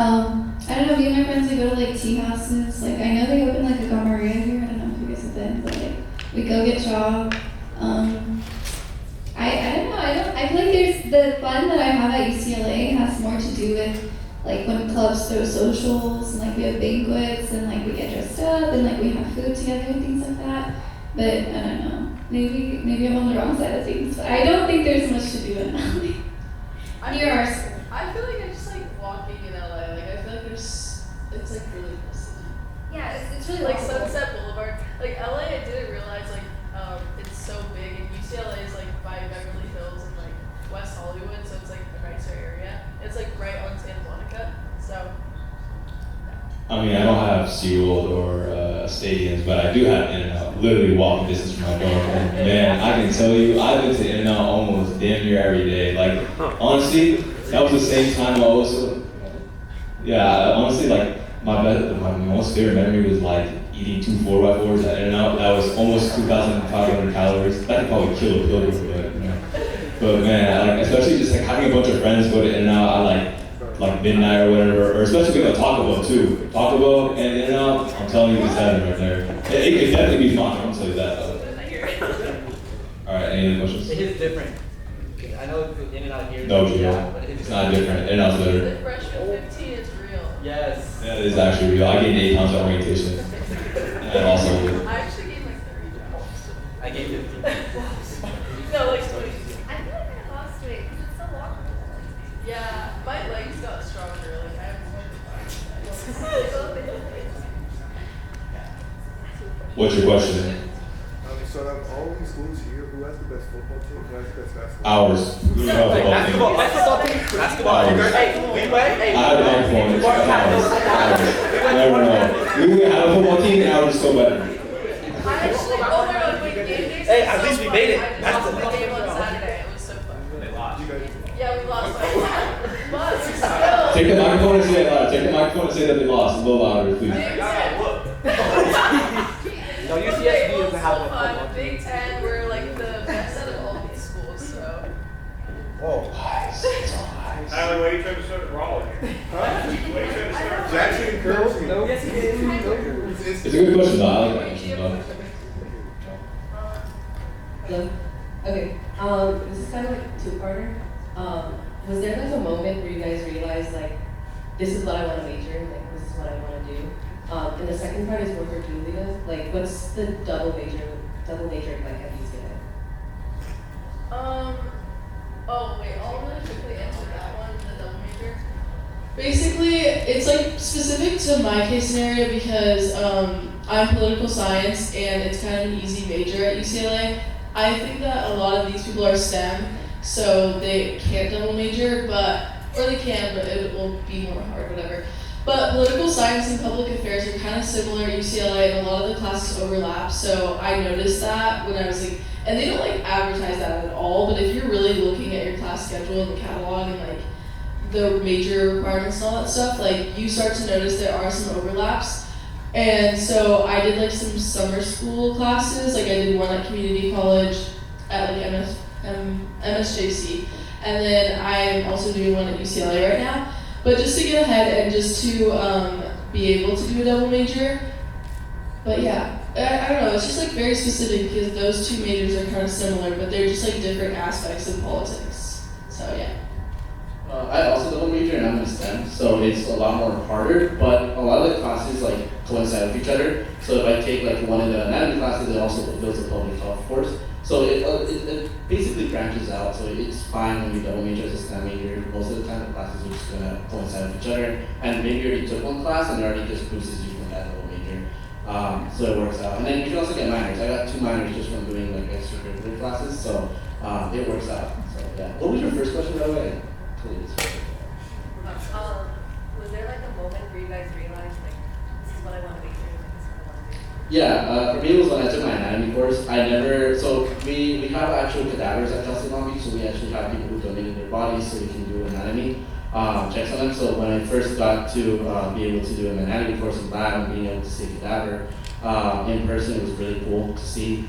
don't know, me and my friends, we go to like tea houses. Like, I know they open like a Gamaria here. I don't know if you guys have been, but like, we go get chow. I don't know, I feel like there's, the fun that I have at UCLA has more to do with like when clubs throw socials and like we have banquets and like we get dressed up and like we have food together and things like that. But I don't know, maybe I'm on the wrong side of things, but I don't think there's much to do in LA. Near our school. I feel like I just like walking in LA. Like, I feel like it's like really cool city. Yeah, it's really Like awesome. Sunset Boulevard. Like LA, I didn't realize like it's so big, and UCLA is like by Beverly Hills and like West Hollywood, so it's like a nicer area. It's like right on Santa Monica, so. I mean, I don't have SeaWorld or stadiums, but I do have In-N-Out, literally walking distance from my door. And man, I can tell you, I've been to In-N-Out almost damn near every day. Like, honestly, that was the same time I also, honestly, like, my most favorite memory was like eating 2 4x4s at In-N-Out. That was almost 2,500 calories. That could probably kill a pilgrim, but, you know. But man, like, especially just like having a bunch of friends go to In-N-Out, I like midnight or whatever, or especially go to Taco Bell too. Taco Bell and In-N-Out, I'm telling you, it's heaven right there. It could definitely be fun, I'll tell you that though. Alright, any other questions? It is different. I know In-N-Out here. No, Gio. It's not different. In-N-Out's better. The freshman 15 is real. Yes. Yeah, it is actually real. I gained 8 pounds at orientation. And that also good. I actually gained like 30 pounds. I gained 15. No, like 20. I feel like I lost weight because it's so long. Yeah, my legs got stronger. Like, I have more What's your question? So out of all these schools here, who has the best football team? Who has the best basketball? Ours. We don't have a football team. Basketball. Hey, we went. Hey, I have an influence. I never know. We had a football team and ours is so better. I actually, game days. Hey, at least we made it. I watched the game on Saturday. It was so fun. They lost. Yeah, we lost. But still. Take the microphone and say it loud. Take the microphone and say that they lost. A little louder, please. No, UCSB Okay, doesn't have a fun. football team. Big Ten, we're like the best out of all these schools, so. Whoa. Tyler, why are you trying to start it Raleigh? Huh? Why are you trying to start Jackson encouraged me. No, yes, he did. It's a good question though. I like that question though. Hello? Okay, this is kind of like a two-parter. Was there like a moment where you guys realized like, this is what I want to major in, like this is what I want to do? And the second part is more for Julia. Like, what's the double major like at UCLA? Oh wait, I'll really quickly answer that one, the double major. Basically, it's like specific to my case scenario because I'm political science and it's kind of an easy major at UCLA. I think that a lot of these people are STEM, so they can't double major, or they can, but it will be more hard, whatever. But political science and public affairs are kind of similar at UCLA, and a lot of the classes overlap, so I noticed that when I was like, and they don't like advertise that at all, but if you're really looking at your class schedule and the catalog and like the major requirements and all that stuff, like you start to notice there are some overlaps. And so I did like some summer school classes, like I did one at community college at like MSJC, and then I'm also doing one at UCLA right now. But just to get ahead and just to be able to do a double major, but yeah, I don't know, it's just like very specific because those two majors are kind of similar, but they're just like different aspects of politics. So yeah. I also double major and I'm in STEM, so it's a lot more harder, but a lot of the classes like coincide with each other. So if I take like one of the anatomy classes, it also fulfills the public health course. So it basically branches out, so it's fine when you double major as a STEM major. Most of the time the classes are just gonna coincide with each other, and maybe you already took one class and it already just boosted you from that double major. So it works out. And then you can also get minors. I got 2 minors just from doing like extracurricular classes, so it works out. So yeah. What was your first question, by the way? Was there like a moment where you guys realized like this is what I want to major in, like this is what I want to do? Yeah, for me it was when I took my anatomy course. So we have actual cadavers at Kelsey Long Beach, so we actually have people who donated their bodies so we can do anatomy checks on them. So when I first got to be able to do an anatomy course in lab and being able to see a cadaver in person, it was really cool to see.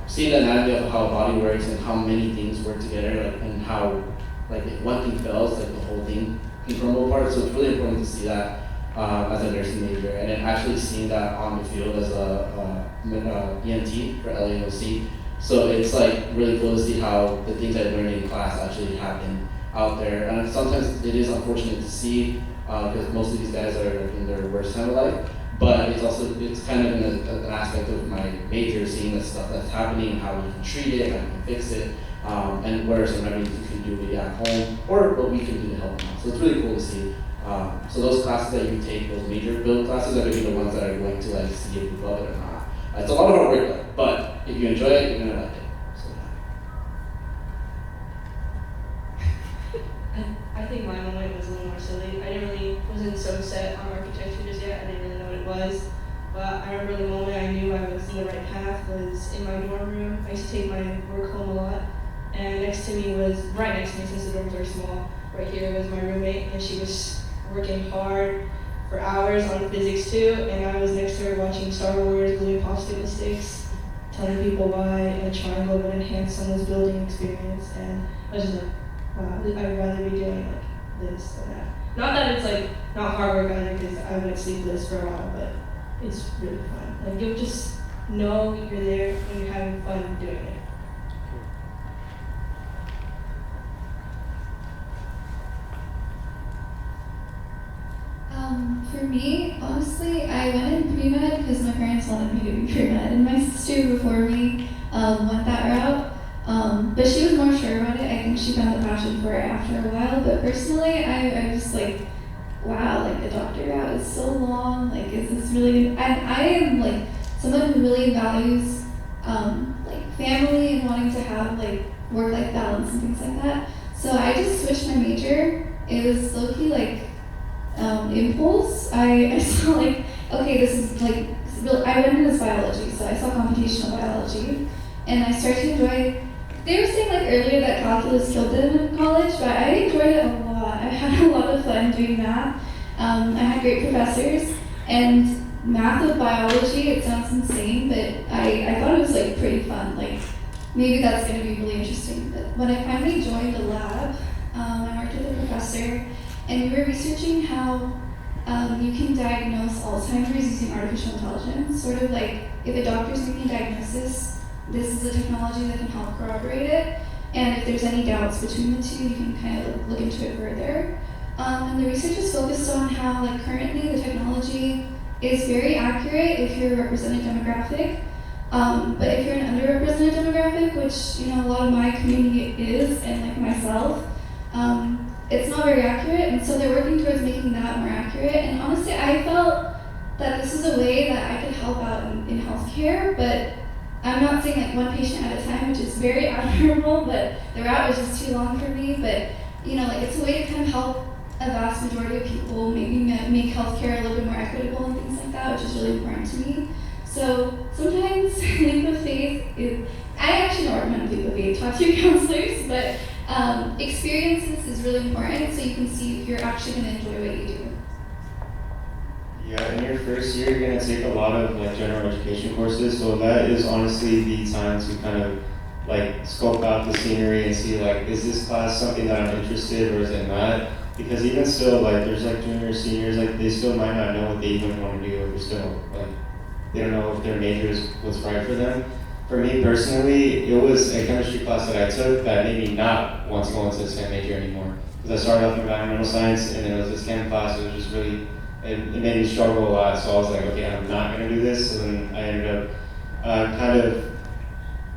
Seeing the anatomy of how a body works and how many things work together, like, and how like if one thing fails, like the whole thing can crumble apart. So it's really important to see that as a nursing major, and then actually seeing that on the field as a EMT for LAOC. So it's like really cool to see how the things I learned in class actually happen out there. And sometimes it is unfortunate to see because most of these guys are in their worst time of life. But it's kind of an aspect of my major, seeing the stuff that's happening, how you can treat it, how you can fix it. And what are some remedies you can do at home, or what we can do to help them out. So it's really cool to see. So those classes that you take, those major build classes, are going to be the ones that are going to like see if you love it or not. It's a lot of hard work, though, but if you enjoy it, you're going to like it. So, I think my moment was a little more silly. Wasn't so set on architecture just yet. I didn't really know what it was. But I remember the moment I knew I was in the right path was in my dorm room. I used to take my work home a lot. And right next to me, since the dorms are small, right here was my roommate, and she was working hard for hours on physics too, and I was next to her watching Star Wars, gluing pop-stick sticks, telling people why a triangle would enhance someone's building experience, and I was just like, wow, I'd rather be doing like this than that. Not that it's like not hard work either, because I went sleepless for a while, but it's really fun. Like you'll just know you're there when you're having fun doing it. For me, honestly, I went in pre-med because my parents wanted me to be pre-med, and my sister before me went that route. But she was more sure about it. I think she found the passion for it after a while. But personally, I was like, wow, like the doctor route is so long. Like, is this really? And I am like someone who really values like family and wanting to have like work-life balance and things like that. So I just switched my major. It was low-key like impulse. I saw like, okay, this is like, I went into biology, so I saw computational biology, and I started to enjoy. They were saying like earlier that calculus killed them in college, but I enjoyed it a lot. I had a lot of fun doing math. I had great professors, and math with biology, it sounds insane, but I thought it was like pretty fun. Like maybe that's going to be really interesting. But when I finally joined a lab, I worked with a professor, and we were researching how you can diagnose Alzheimer's using artificial intelligence. Sort of like if a doctor's making a diagnosis, this is a technology that can help corroborate it. And if there's any doubts between the two, you can kind of look into it further. And the research is focused on how like currently the technology is very accurate if you're a represented demographic. But if you're an underrepresented demographic, which a lot of my community is, and like myself, it's not very accurate, and so they're working towards making that more accurate. And honestly, I felt that this is a way that I could help out in healthcare, but I'm not saying like one patient at a time, which is very admirable, but the route was just too long for me. But like it's a way to kind of help a vast majority of people, maybe make healthcare a little bit more equitable and things like that, which is really important to me. So sometimes leap of faith I actually don't recommend leap of faith, talk to your counselors, but experiences is really important so you can see if you're actually going to enjoy what you do. Yeah, in your first year, you're gonna take a lot of like general education courses, so that is honestly the time to kind of like scope out the scenery and see like, is this class something that I'm interested or is it not? Because even still, like there's like juniors, seniors, like they still might not know what they even want to do, or they're still like, they don't know if their major is what's right for them. For me personally, it was a chemistry class that I took that made me not want to go into this chem major anymore. Because I started off in environmental science and then it was this chem class, it was just really, it made me struggle a lot, so I was like, okay, I'm not gonna do this. So then I ended up kind of,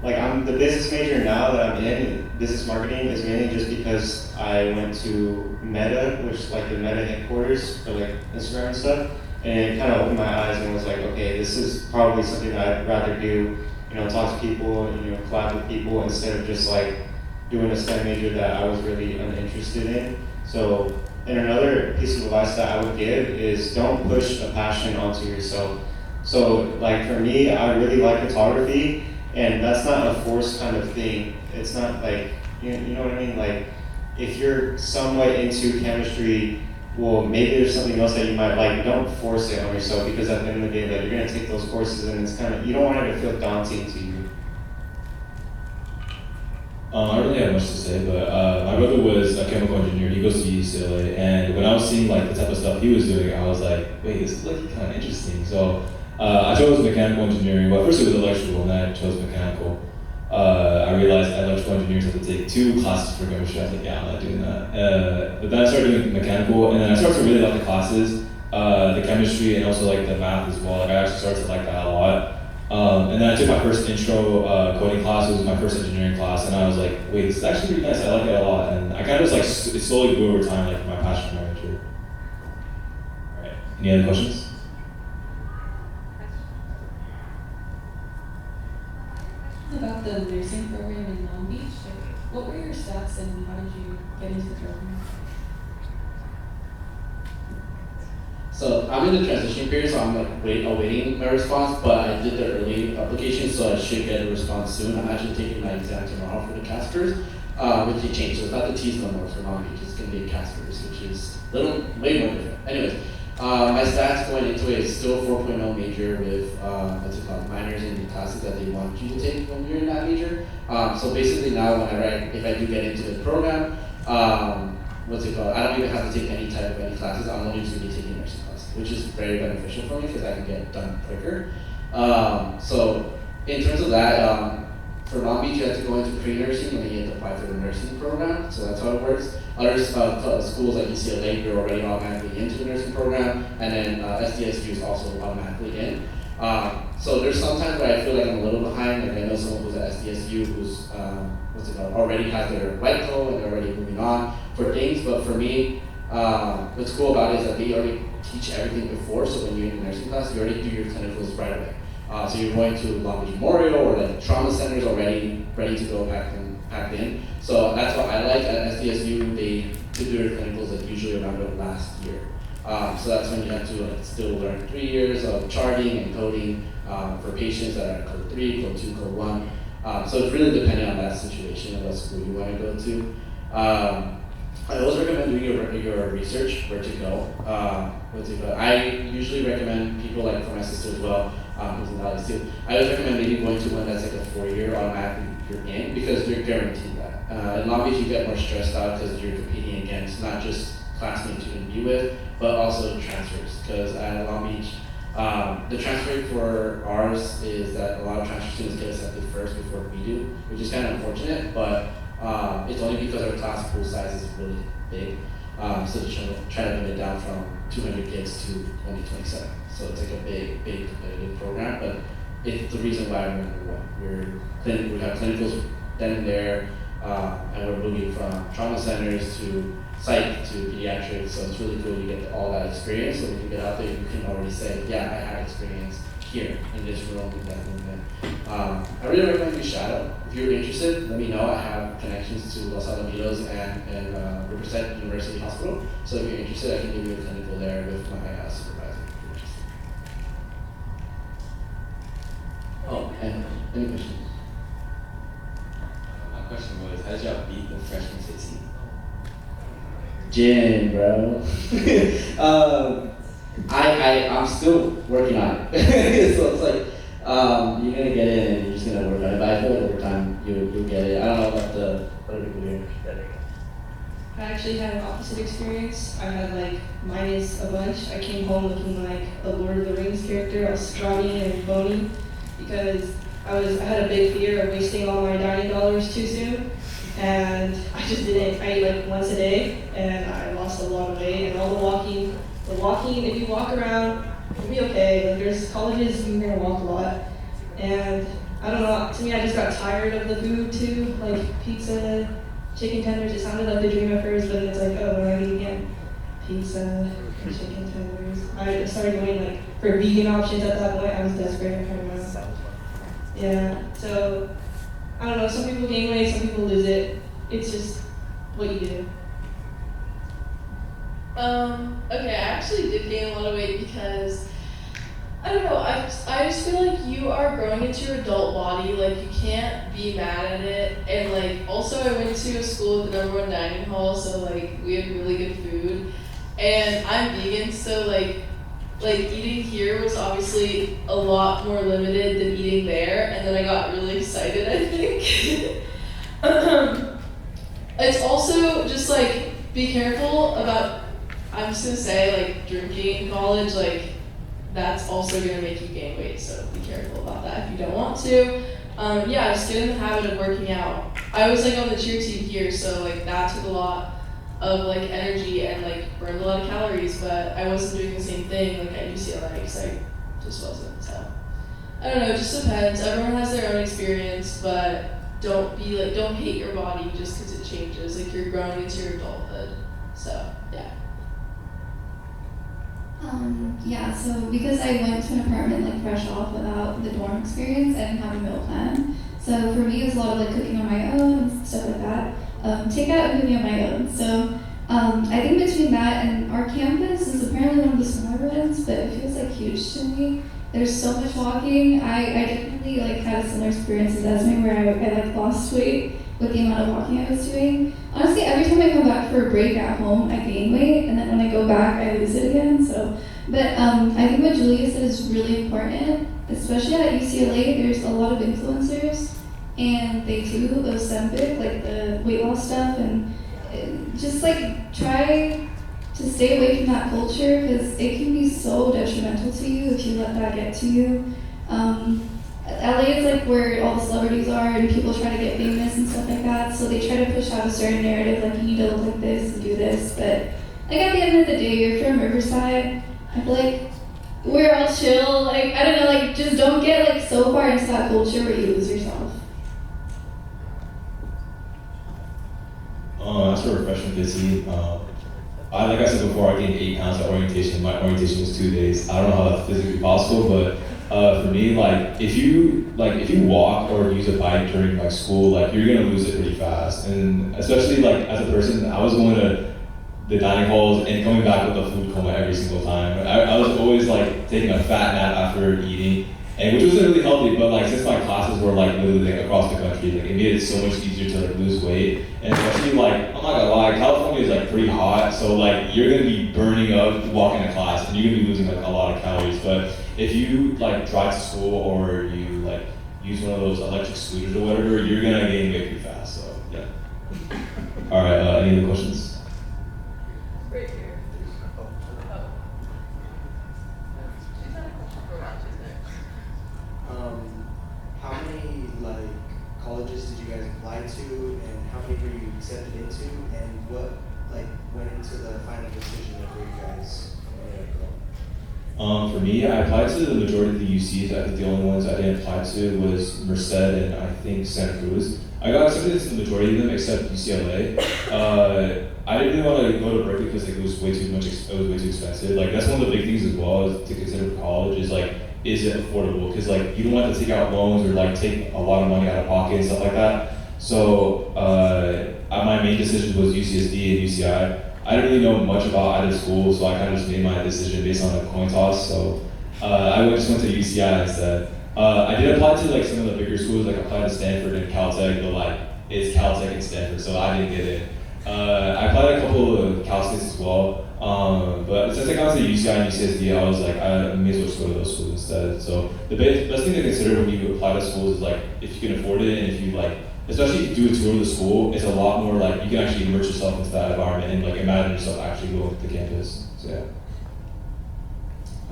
like I'm the business major now that I'm in, business marketing is mainly just because I went to Meta, which is like the Meta headquarters for like Instagram and stuff. And it kind of opened my eyes and was like, okay, this is probably something that I'd rather do, talk to people, collab with people instead of just like doing a STEM major that I was really uninterested in. So, and another piece of advice that I would give is don't push a passion onto yourself. So like for me, I really like photography, and that's not a forced kind of thing. It's not like, you know what I mean? Like if you're somewhat into chemistry, well, maybe there's something else that you might like. Don't force it on yourself, because at the end of the day, like you're gonna take those courses and it's kind of, you don't want it to feel daunting to you. I don't really have much to say, but my brother was a chemical engineer. He goes to UCLA, and when I was seeing like the type of stuff he was doing, I was like, wait, this is like kind of interesting. So I chose mechanical engineering. Well, first it was electrical, and then I chose mechanical. I realized electrical engineers have to take 2 classes for chemistry. I was like, yeah, I'm not doing that. But then I started doing mechanical, and then I started to really like the classes, the chemistry, and also like the math as well. Like I actually started to like that a lot. And then I took my first intro coding class. It was my first engineering class, and I was like, wait, this is actually pretty nice. I like it a lot, and I kind of just like it slowly grew over time, like my passion for my major. All right. Any other questions? About the nursing program in Long Beach, like, what were your stats and how did you get into the program? So I'm in the transition period, so I'm like awaiting my response, but I did the early application, so I should get a response soon. I'm actually taking my exam tomorrow for the Caspers, which they changed. So it's not the T's no more for Long Beach, it's gonna be Caspers, which is way more different. Anyways, my stats going into it is still 4.0 major with what's it called, minors in the classes that they want you to take when you're in that major. So basically now if I do get into the program, what's it called, I don't even have to take any type of any classes. I'm only just going to be taking nursing classes, which is very beneficial for me because I can get it done quicker. So in terms of that, for Long Beach, you have to go into pre-nursing and then you have to apply for the nursing program. So that's how it works. Other schools like UCLA, you're already automatically into the nursing program, and then SDSU is also automatically in. So there's sometimes where I feel like I'm a little behind. Like I know someone who's at SDSU who's already has their white coat and they're already moving on for things. But for me, what's cool about it is that they already teach everything before. So when you're in the nursing class, you already do your clinicals right away. So you're going to Long Beach Memorial or like trauma centers already ready to go packed in. So that's what I like at SDSU. They do their clinicals like usually around the last year. So that's when you have to still learn 3 years of charting and coding for patients that are code 3, code 2, code 1. So it's really depending on that situation and what school you want to go to. I always recommend doing your research, where to go. I usually recommend people, like for my sister as well, who's in Dallas too, I always recommend maybe going to one that's like a 4-year automatically you're in, because you're guaranteed that. In Long Beach you get more stressed out because you're competing against not just classmates you can be with, but also transfers. Because at Long Beach, the transfer rate for ours is that a lot of transfer students get accepted first before we do, which is kind of unfortunate, but it's only because our class pool size is really big. So they're trying to limit it down from 200 kids to only 27. So it's like a big competitive program, but it's the reason why we're number one. We have clinicals then and there, and we're moving from trauma centers to psych to pediatrics. So it's really cool you get all that experience. So when you get out there, you can already say, yeah, I have experience here in this room, in that movement. I really recommend you shadow. If you're interested, let me know. I have connections to Los Alamitos and represent University Hospital. So if you're interested, I can give you a clinical there with my supervisor. If you're interested. Oh, and any questions? My question was, how did y'all beat the freshman 15? Gym, bro. I'm still working on it. So it's like, you're gonna get in and you're just gonna work on it. But I feel like over time you'll get it. I don't know about the other people here. I actually had an opposite experience. I had like minus a bunch. I came home looking like a Lord of the Rings character. I was scrawny and bony because I had a big fear of wasting all my dining dollars too soon. And I just didn't. I ate like once a day and I lost a lot of weight. And all the walking, if you walk around, you'll be okay. Like there's colleges, you're gonna walk a lot. And I don't know, to me I just got tired of the food too, like pizza, chicken tenders. It sounded like the dream at first, but it's like, oh, what do I eat again? Pizza, chicken tenders. I started going like for vegan options at that point. I was desperate. I don't know. Yeah, so I don't know, some people gain weight, some people lose it. It's just what you do. Okay, I actually did gain a lot of weight because, I don't know, I just feel like you are growing into your adult body, like you can't be mad at it, and like, also I went to a school with the #1 dining hall, so like, we had really good food, and I'm vegan, so like eating here was obviously a lot more limited than eating there, and then I got really excited, I think. It's also just like, be careful about, I'm just gonna say like drinking in college, like that's also gonna make you gain weight, so be careful about that if you don't want to. Yeah, just get in the habit of working out. I was like on the cheer team here, so like that took a lot of like energy and like burned a lot of calories, but I wasn't doing the same thing like at UCLA because I just wasn't. So I don't know, it just depends. Everyone has their own experience, but don't hate your body just because it changes. Like you're growing into your adulthood. So yeah. Yeah, so because I went to an apartment like fresh off without the dorm experience, I didn't have a meal plan. So for me, it was a lot of like cooking on my own and stuff like that. Takeout and cooking on my own. So I think between that and our campus is apparently one of the smaller ones, but it feels like huge to me. There's so much walking. I definitely like had a similar experience as Esme where I like lost weight with the amount of walking I was doing. Honestly, every time I come back for a break at home, I gain weight, and then when I go back, I lose it again. So, but I think what Julia said is really important, especially at UCLA. There's a lot of influencers, and they do Ozempic, like the weight loss stuff, and just like try to stay away from that culture because it can be so detrimental to you if you let that get to you. LA is like where all the celebrities are and people try to get famous and stuff like that, so they try to push out a certain narrative like you need to look like this and do this, but like at the end of the day, you're from Riverside. I feel like we're all chill, like I don't know, like just don't get like so far into that culture where you lose yourself. That's for freshman 15. Like I said before, I gained 8 pounds at orientation. My orientation was 2 days. I don't know how that's physically possible, but for me, like if you walk or use a bike during like school, like you're gonna lose it pretty fast. And especially like as a person, I was going to the dining halls and coming back with a food coma every single time. I was always like taking a fat nap after eating, and which wasn't really healthy. But like since my classes were like literally like across the country, like it made it so much easier to like lose weight. And especially like I'm not gonna lie, California is like pretty hot, so like you're gonna be burning up walking to class, and you're gonna be losing like a lot of calories. But if you like drive to school or you like use one of those electric scooters or whatever, you're gonna gain weight pretty fast. So yeah. All right. Any other questions? Right here. How many like colleges did you guys apply to, and how many were you accepted into, and what like went into the final decision of where you guys wanted to go? For me, I applied to the majority of the UCs. I think the only ones I didn't apply to was Merced and I think Santa Cruz. I got accepted into the majority of them except UCLA. I didn't really want to go to Berkeley because it was way too much. It was way too expensive. Like that's one of the big things as well is to consider for college is like is it affordable? Because like you don't want to take out loans or like take a lot of money out of pocket and stuff like that. So my main decision was UCSD and UCI. I didn't really know much about either school, so I kind of just made my decision based on a coin toss. So I just went to UCI instead. I did apply to like some of the bigger schools, like I applied to Stanford and Caltech, but like it's Caltech and Stanford, so I didn't get it. I applied to a couple of Cal States as well, but since I got to UCI and UCSD, I was like, I may as well just go to those schools instead. So the best thing to consider when you apply to schools is like if you can afford it, and if you like, especially if you do a tour of the school, it's a lot more like you can actually immerse yourself into that environment and like imagine yourself actually going to campus. So yeah.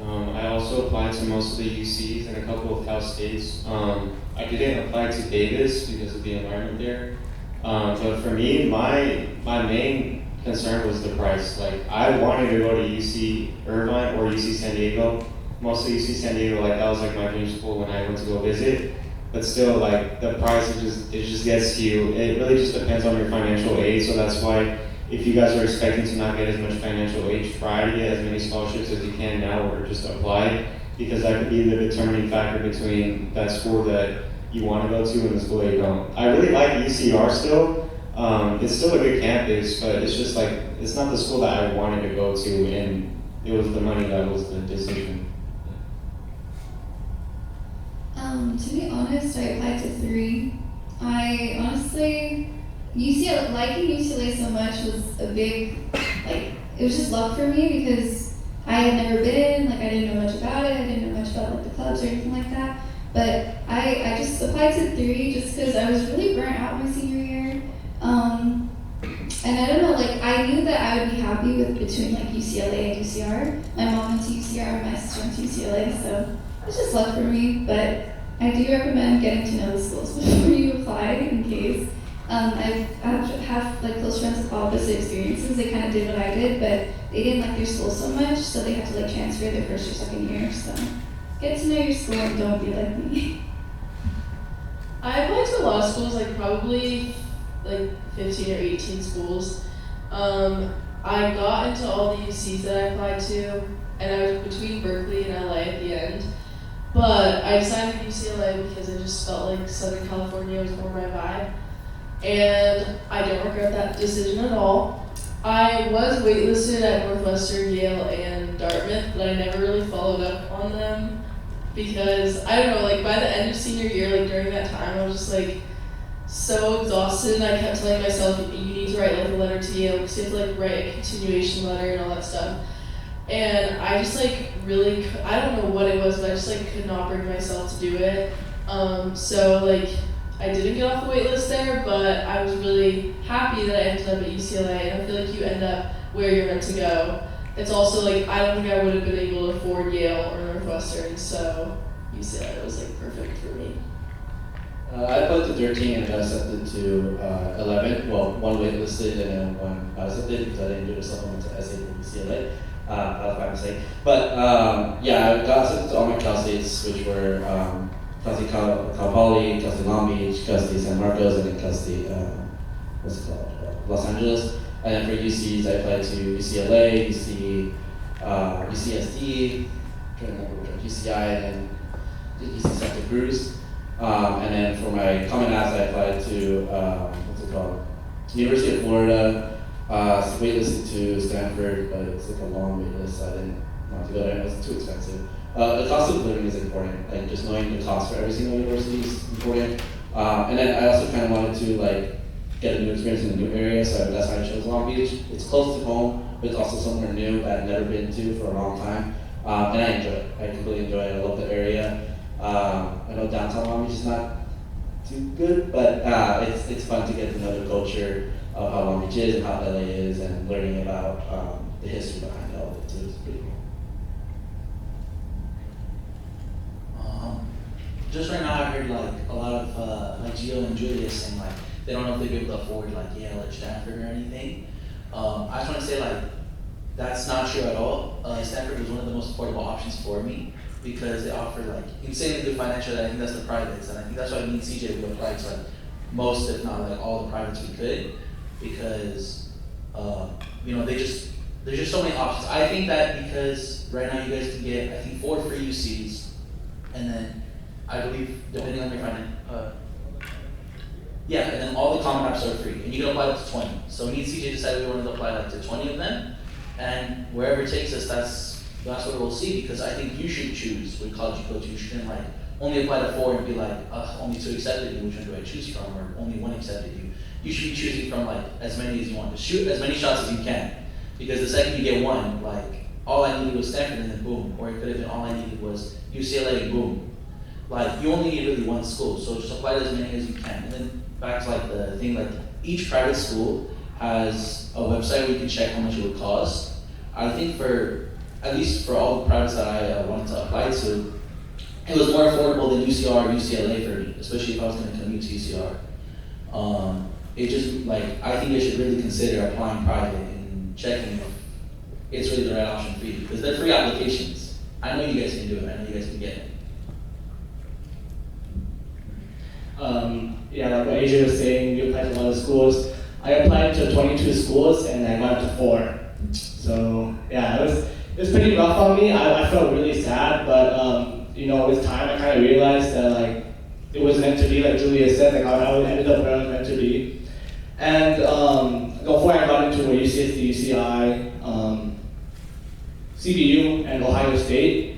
I also applied to most of the UCs and a couple of Cal States. I didn't apply to Davis because of the environment there. But for me, my main concern was the price. Like I wanted to go to UC Irvine or UC San Diego. Mostly UC San Diego, like that was like my dream school when I went to go visit. But still, like the price, it just gets to you. It really just depends on your financial aid. So that's why if you guys are expecting to not get as much financial aid, try to get as many scholarships as you can now, or just apply, because that could be the determining factor between that school that you want to go to and the school that you don't. I really like UCR still. It's still a good campus, but it's just like, it's not the school that I wanted to go to, and it was the money that was the decision. To be honest, I applied to 3. I honestly, liking UCLA so much was a big, like, it was just luck for me because I had never been, like I didn't know much about it, I didn't know much about like the clubs or anything like that. But I just applied to 3 just because I was really burnt out my senior year. And I don't know, like I knew that I would be happy with between like UCLA and UCR. My mom went to UCR, my sister went to UCLA, so it's just luck for me. But I do recommend getting to know the schools before you apply in case. I have like close friends with opposite experiences. They kind of did what I did, but they didn't like their school so much, so they had to like transfer their first or second year. So get to know your school and don't be like me. I applied to a lot of schools, like probably like 15 or 18 schools. I got into all the UCs that I applied to, and I was between Berkeley and LA at the end. But I decided UCLA because I just felt like Southern California was more my vibe. And I don't regret that decision at all. I was waitlisted at Northwestern, Yale, and Dartmouth, but I never really followed up on them because, I don't know, like by the end of senior year, like during that time, I was just like so exhausted, and I kept telling myself, you need to write like a letter to Yale because you have to like write a continuation letter and all that stuff. And I just like really, I don't know what it was, but I just like could not bring myself to do it. So like I didn't get off the wait list there, but I was really happy that I ended up at UCLA, and I feel like you end up where you're meant to go. It's also like, I don't think I would have been able to afford Yale or Northwestern, so UCLA was like perfect for me. I applied to 13 and got accepted to 11. Well, one waitlisted and then one not accepted because I didn't do the supplemental essay for UCLA. That was my mistake. But yeah, I got accepted to all my Cal States, which were Cal State Cal Poly, Cal State Long Beach, Cal State San Marcos, and then Cal State, what's it called? Los Angeles. And then for UCs, I applied to UCLA, UCSD, UCI, and then UC Santa Cruz. And then for my Common Apps, I applied to, what's it called? University of Florida. Waitlisted to Stanford, but it's like a long waitlist, so I didn't want to go there. It was too expensive. The cost of living is important. Like just knowing the cost for every single university is important. And then I also kind of wanted to like get a new experience in a new area, so that's why I chose Long Beach. It's close to home, but it's also somewhere new that I've never been to for a long time. And I enjoy it. I completely enjoy it. I love the area. I know downtown Long Beach is not too good, but it's fun to get to know the culture of how Long Beach is and how LA is, and learning about the history behind all of it too. It's pretty cool. Just right now, I heard like a lot of like Gio and Julius saying like they don't know if they'd be able to afford like Yale or Stanford or anything. I just want to say like that's not true at all. Stanford was one of the most affordable options for me because they offer like insanely good financial aid. I think that's the privates, and I think that's why me and CJ would apply to like most, if not like all the privates we could, because you know there's just so many options. I think that because right now you guys can get I think 4 free UCs and then I believe depending on your yeah, and then all the common apps are free, and you can apply up to 20. So me and CJ decided we wanted to apply like to 20 of them, and wherever it takes us, that's what we'll see. Because I think you should choose what college you go to. You shouldn't like only apply to 4 and be like, only 2 accepted you. Which one do I choose from? Or only 1 accepted you. You should be choosing from like as many as you want. Shoot as many shots as you can, because the second you get one, like all I needed was Stanford, and then boom. Or it could have been all I needed was UCLA, and boom. Like you only need really 1 school, so just apply to as many as you can. And then back to like the thing, like each private school has a website where you can check how much it would cost. I think for, at least for all the privates that I wanted to apply to, it was more affordable than UCR or UCLA for me, especially if I was going to commute to UCR. It just like, I think they should really consider applying private and checking if it's really the right option for you, because they're free applications. I know you guys can do it, I know you guys can get it. Yeah, like what Asia was saying, we applied to a lot of schools. I applied to 22 schools and I got to 4. So yeah, it was pretty rough on me. I felt really sad, but you know, with time I kind of realized that like it was meant to be, like Julia said, like I ended up where I was meant to be. And before I got into UCSD, UCI, CBU, and Ohio State.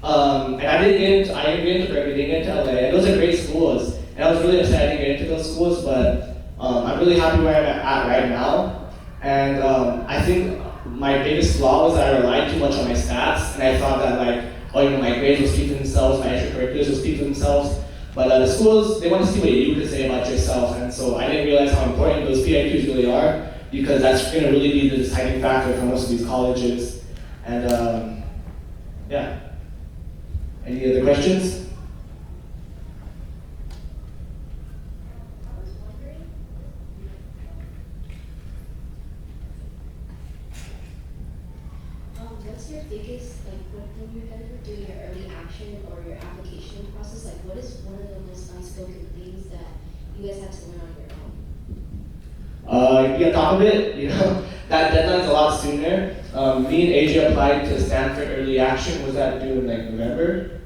And I didn't get into Berkeley, didn't get into LA, and those are great schools. And I was really excited to get into those schools, but I'm really happy where I'm at right now. And I think my biggest flaw was that I relied too much on my stats, and I thought that like, oh, you know, my grades will speak for themselves, my extracurriculars will speak for themselves. But the schools, they want to see what you can say about yourself, and so I didn't realize how important those PIQs really are, because that's going to really be the deciding factor for most of these colleges. And yeah. Any other questions? What's your biggest, like, when you're kind of doing your early action or your application process, like, what is one of the most unspoken things that you guys have to learn on your own? Be on top of it, you know, that deadline's a lot sooner. Me and AJ applied to Stanford Early Action. Was that due in like November?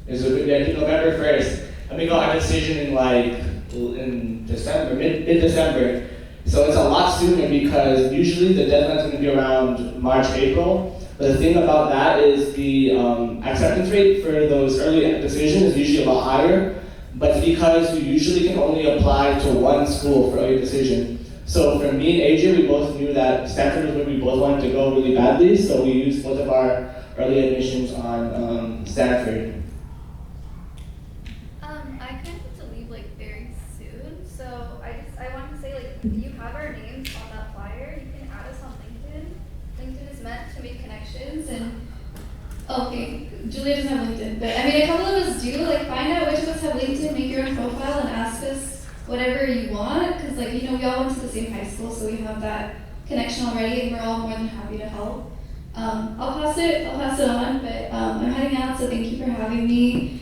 Is it due November 1st? And we got our decision in December, mid-December. So it's a lot sooner because usually the deadline's going to be around March, April. But the thing about that is the acceptance rate for those early decisions is usually a lot higher. But because we usually can only apply to 1 school for early decision. So for me and AJ, we both knew that Stanford was where we both wanted to go really badly. So we used both of our early admissions on Stanford. I kind of have to leave like very soon, so I wanted to say like you have our names on that flyer. You can add us on LinkedIn. LinkedIn is meant to make connections, and okay, Julia doesn't have LinkedIn, but I mean a couple of us do. Like find out which of us have LinkedIn, make your own profile, and ask us whatever you want. Because like you know we all went to the same high school, so we have that connection already, and we're all more than happy to help. I'll pass it on, but I'm heading out, so thank you for having me.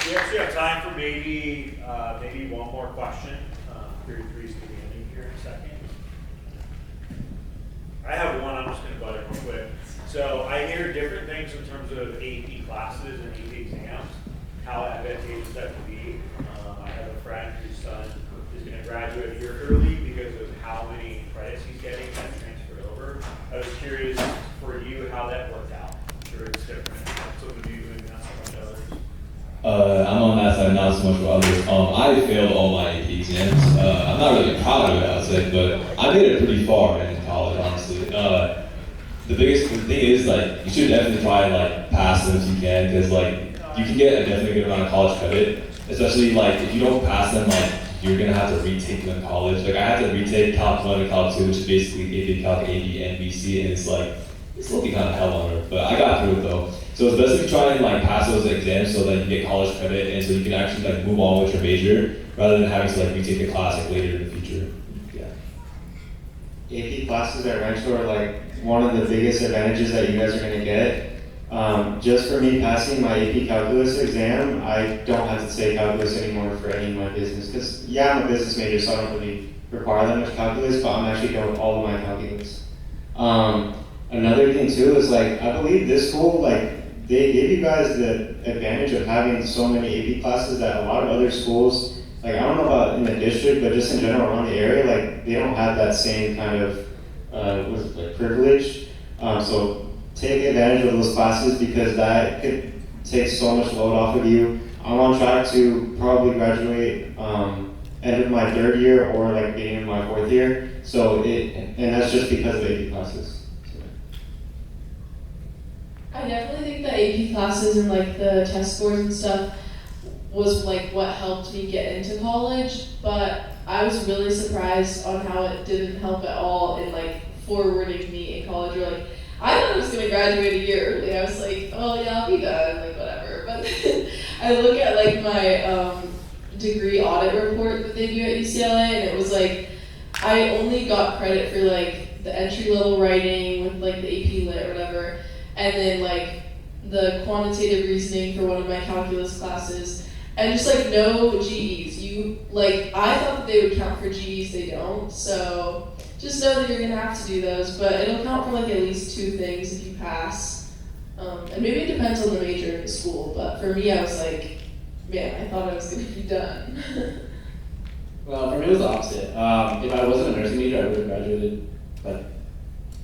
We actually have time for maybe one more question. 33's going to be ending here in a second. I have one, I'm just going to butt it real quick. So I hear different things in terms of AP classes and AP exams, how advantageous that can be. I have a friend whose son is going to graduate a year early because of how many credits he's getting that transferred over. I was curious for you how that worked out. I'm sure it's different. Some of you and not so much others. I'm on that side, not so much for others. I failed all my AP exams. I'm not really proud of it, I'd say, but I made it pretty far in college, honestly. The biggest thing is, like, you should definitely try and, like, pass them if you can, because, like, you can get a definitely good amount of college credit, especially, like, if you don't pass them, like, you're gonna have to retake them in college. Like, I had to retake Calc 1 and Calc 2, which is basically AP, Calc, AB, and BC, and it's, like, it's looking kind of hell on earth, but I got through it, though. So it's best to try and like pass those exams so that you get college credit and so you can actually like move on with your major rather than having to like retake a class like later in the future. Yeah. AP classes at Rancho are like one of the biggest advantages that you guys are going to get. Just for me passing my AP calculus exam, I don't have to say calculus anymore for any of my business because yeah, I'm a business major, so I don't really require that much calculus, but I'm actually done with all of my calculus. another thing too is like, I believe this school, like, they give you guys the advantage of having so many AP classes that a lot of other schools, like, I don't know about in the district, but just in general around the area, like, they don't have that same kind of, privilege. So take advantage of those classes because that could take so much load off of you. I'm on track to probably graduate, end of my 3rd year or like beginning of my 4th year. So and that's just because of AP classes. I definitely think the AP classes and like the test scores and stuff was like what helped me get into college, but I was really surprised on how it didn't help at all in like forwarding me in college. Or like, I thought I was gonna graduate a year early. I was like, oh yeah, I'll be done, like whatever. But then I look at like my degree audit report that they do at UCLA, and it was like, I only got credit for like the entry level writing with like the AP Lit or whatever, and then like the quantitative reasoning for one of my calculus classes, and just like no GEs. I thought that they would count for GEs, they don't. So just know that you're gonna have to do those, but it'll count for like at least 2 things if you pass. And maybe it depends on the major in the school, but for me, I was like, man, I thought I was gonna be done. Well, for me it was the opposite. If I wasn't a nursing major, I would have graduated like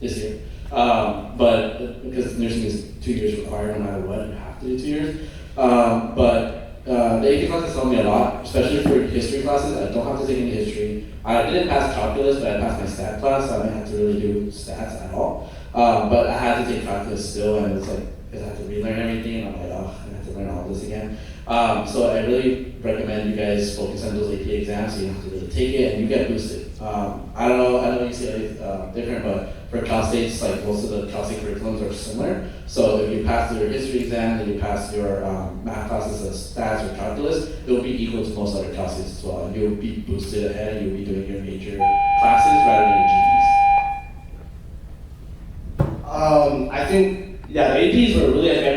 this year. But because nursing is 2 years required no matter what, you have to do 2 years. The AP classes helped me a lot, especially for history classes. I don't have to take any history. I didn't pass calculus, but I passed my stat class, so I didn't have to really do stats at all. But I had to take calculus still, and it's like, because I had to relearn everything, and I'm like, oh, I have to learn all this again. So I really recommend you guys focus on those AP exams, so you don't have to really take it, and you get boosted. I don't know UCLA is different, but for Cal State's, like most of the Cal State curriculums are similar. So if you pass your history exam, and you pass your math classes, stats or calculus, it will be equal to most other Cal States as well. And you'll be boosted ahead, and you'll be doing your major classes rather than your GEs. I think, yeah, the APs were really advanced.